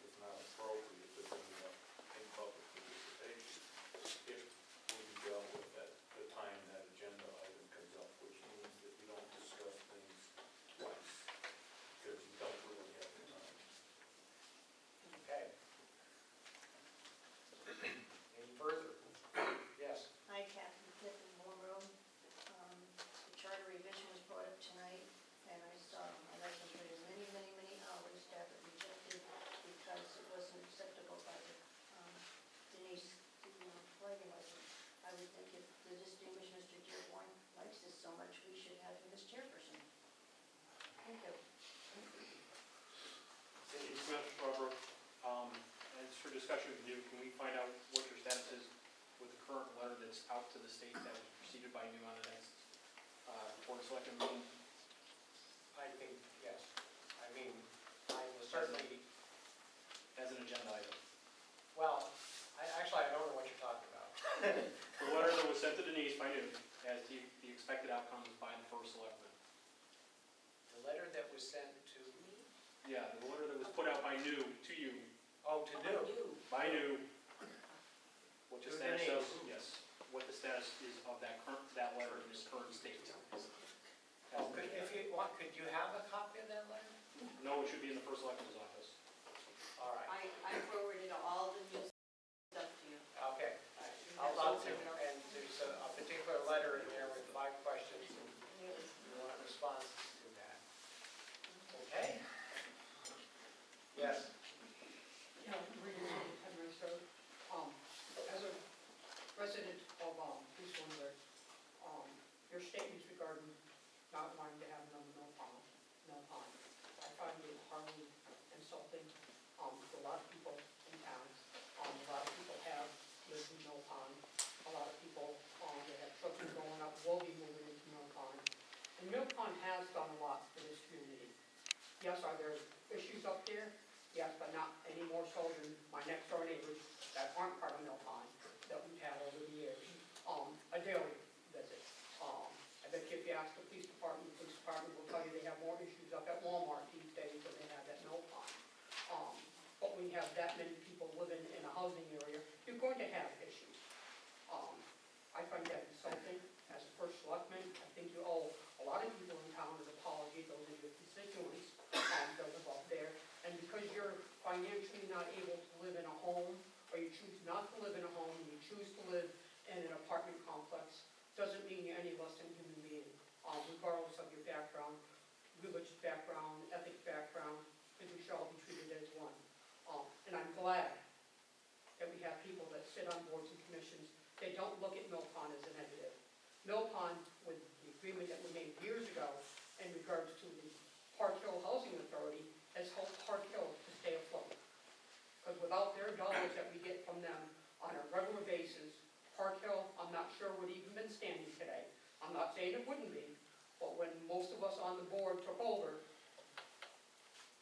is not appropriate to bring it up in public participation, it will be dealt with at the time that agenda item comes up, which means that we don't discuss things twice, because you don't really have the time. Okay. Any further? Yes. Hi, Kathy, Pittman, Moore Room. The charter revision was brought up tonight, and I saw, my husband put in many, many, many hours to have it rejected because it wasn't acceptable by the Denise, the flagging license. I would think if the distinguished Mr. Dearborn likes this so much, we should have him as chairperson. Thank you. Cindy Smith, Robert, as for discussion with you, can we find out what your status is with the current letter that's out to the state that was preceded by you on the next Board of Selectmen meeting? I think, yes. I mean, I will certainly, As an agenda item. well, I don't know what you're talking about. The letter that was sent to Denise by noon has the expected outcomes by the first selectman. The letter that was sent to, Yeah, the letter that was put out by noon to you, to new. by noon. What the To status Denise. of, yes, what the status is of that letter in its current state. If you want, could you have a copy of that letter? No, it should be in the first selectman's office. All right. I forwarded all the new stuff to you. Okay. I'll love to. And there's a particular letter in there with 5 questions, and you want responses to that. Okay? Yes. Yeah, reading Henry, so, as a resident of East Windsor, your statements regarding not wanting to have another mill pond, I find it hardly insulting to a lot of people in town. A lot of people have lived in Mill Pond. A lot of people that have children growing up will be moving into Mill Pond. And Mill Pond has done a lot for this community. Yes, are there issues up there? Yes, but not any more so than my next door neighbors that aren't part of Mill Pond that we've had over the years. A daily visit. I bet you if you ask the police department will tell you they have more issues up at Walmart these days than they have at Mill Pond. But when you have that many people living in a housing area, you're going to have issues. not able to live in a home, or you choose not to live in a home, and you choose to live in an apartment complex, doesn't mean you're any less than a human being, regardless of your background, religious background, ethnic background, and you shall be treated as one. And I'm glad that we have people that sit on boards and commissions that don't look at Mill Pond as a negative. Mill Pond, with the agreement that we made years ago in regards to the Park Hill Housing Authority, has helped Park Hill to stay afloat. Because without their dollars that we get from them on a regular basis, Park Hill, I'm not sure would even been standing today. I'm not saying it wouldn't be, but when most of us on the board took over,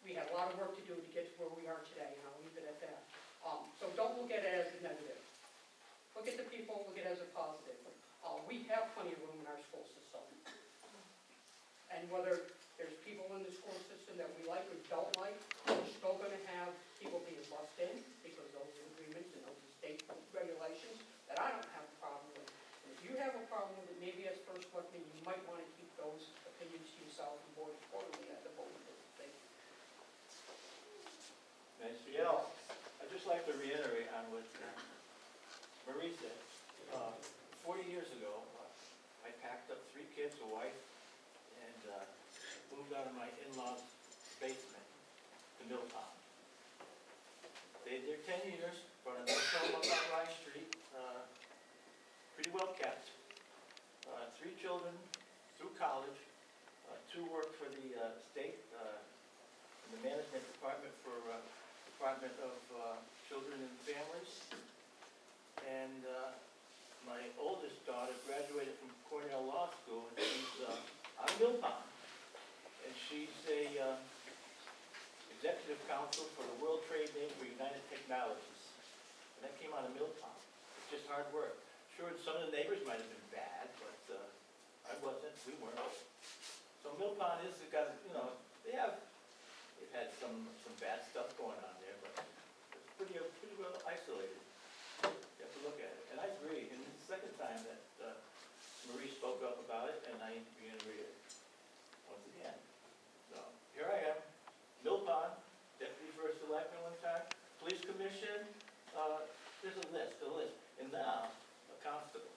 we had a lot of work to do to get to where we are today, and I'll leave it at that. So don't look at it as a negative. Look at the people, look at it as a positive. We have plenty of room in our school system. And whether there's people in the school system that we like or don't like, we're still going to have people being bussed in because those are agreements and those are state regulations that I don't have a problem with. And if you have a problem with it, maybe as first selectman, you might want to keep those opinions to yourself and vote accordingly at the vote. Thank you. Mr. Yell, I'd just like to reiterate on what Marie said. 40 years ago, I packed up 3 kids, a wife, and moved out of my in-laws' basement to Mill Pond. Stayed there 10 years, brought a nice home up on Rice Street, pretty well kept. 3 children through college, 2 worked for the state in the management department for Department of Children and Families. And my oldest daughter graduated from Cornell Law School, and she's on Mill Pond. And she's a executive counsel for the World Trade Name for United Technologies. And that came out of Mill Pond. It's just hard work. Sure, some of the neighbors might have been bad, but I wasn't, we weren't. So Mill Pond is got, they've had some bad stuff going on there, but it's pretty well isolated. You have to look at it. And I agree, and it's the second time that Marie spoke up about it, and I reiterate it once again. So, here I am, Mill Pond, deputy first selectman one time, police commission, there's a list, and now, a constable.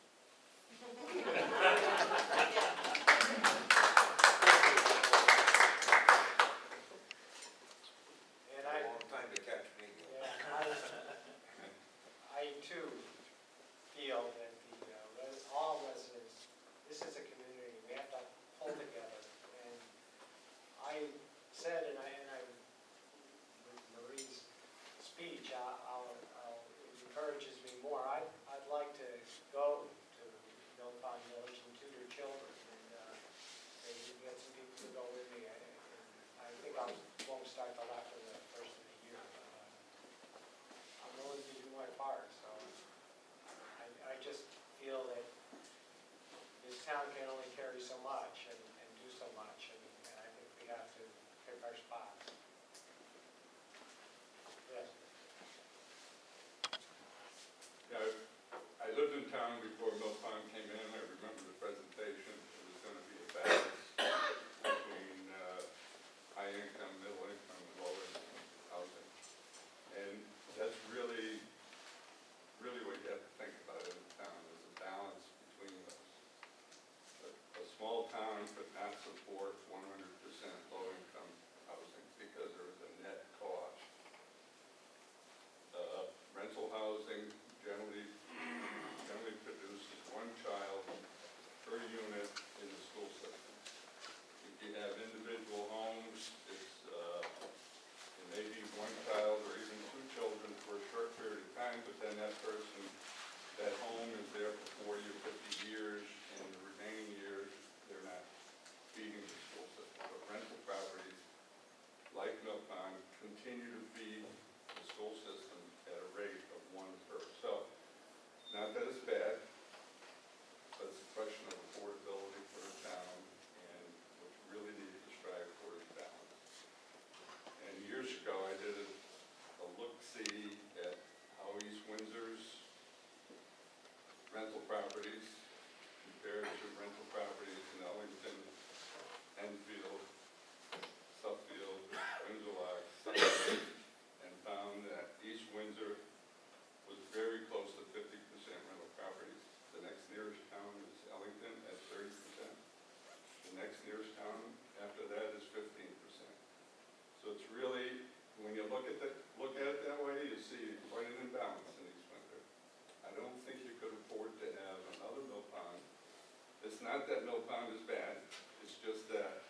town is bad. It's just that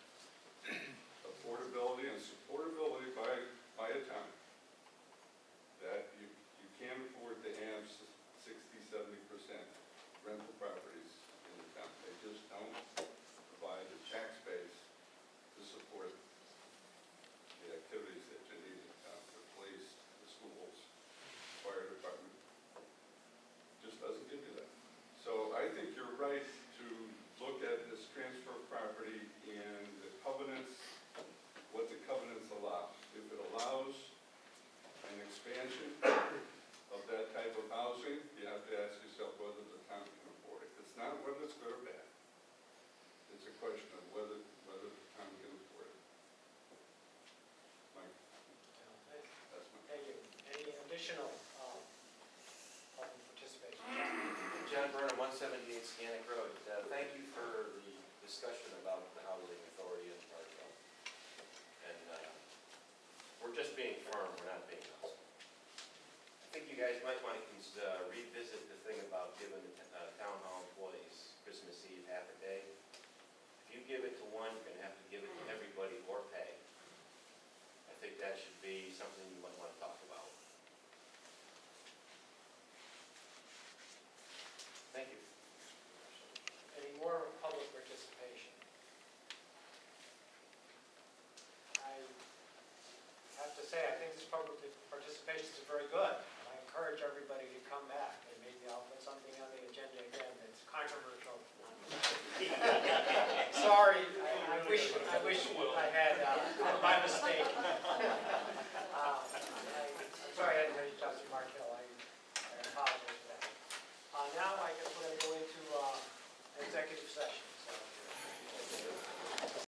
affordability and supportability by a town, that you can't afford to have 60–70% rental properties in the town. They just don't provide the tax base to support the activities that you need in town, the police, the schools, fire department. Just doesn't give you that. So I think you're right to look at this transfer of property and the covenants, what the covenants allow. If it allows an expansion of that type of housing, you have to ask yourself whether the town can afford it. It's not whether it's good or bad. It's a question of whether the town can afford it. Mike, that's my... Thank you. Any additional public participation? John Burnham, 178 Scannick Road. Thank you for the discussion about the housing authority in Parkville. And we're just being firm, we're not being hostile. I think you guys might want to revisit the thing about giving the town hall employees Christmas Eve half a day. If you give it to one, you're going to have to give it to everybody or pay. I think that should be something you might want to talk about. Thank you. Any more public participation? I have to say, I think this public participation is very good. I encourage everybody to come back, and maybe I'll put something on the agenda again that's controversial. Sorry, I wish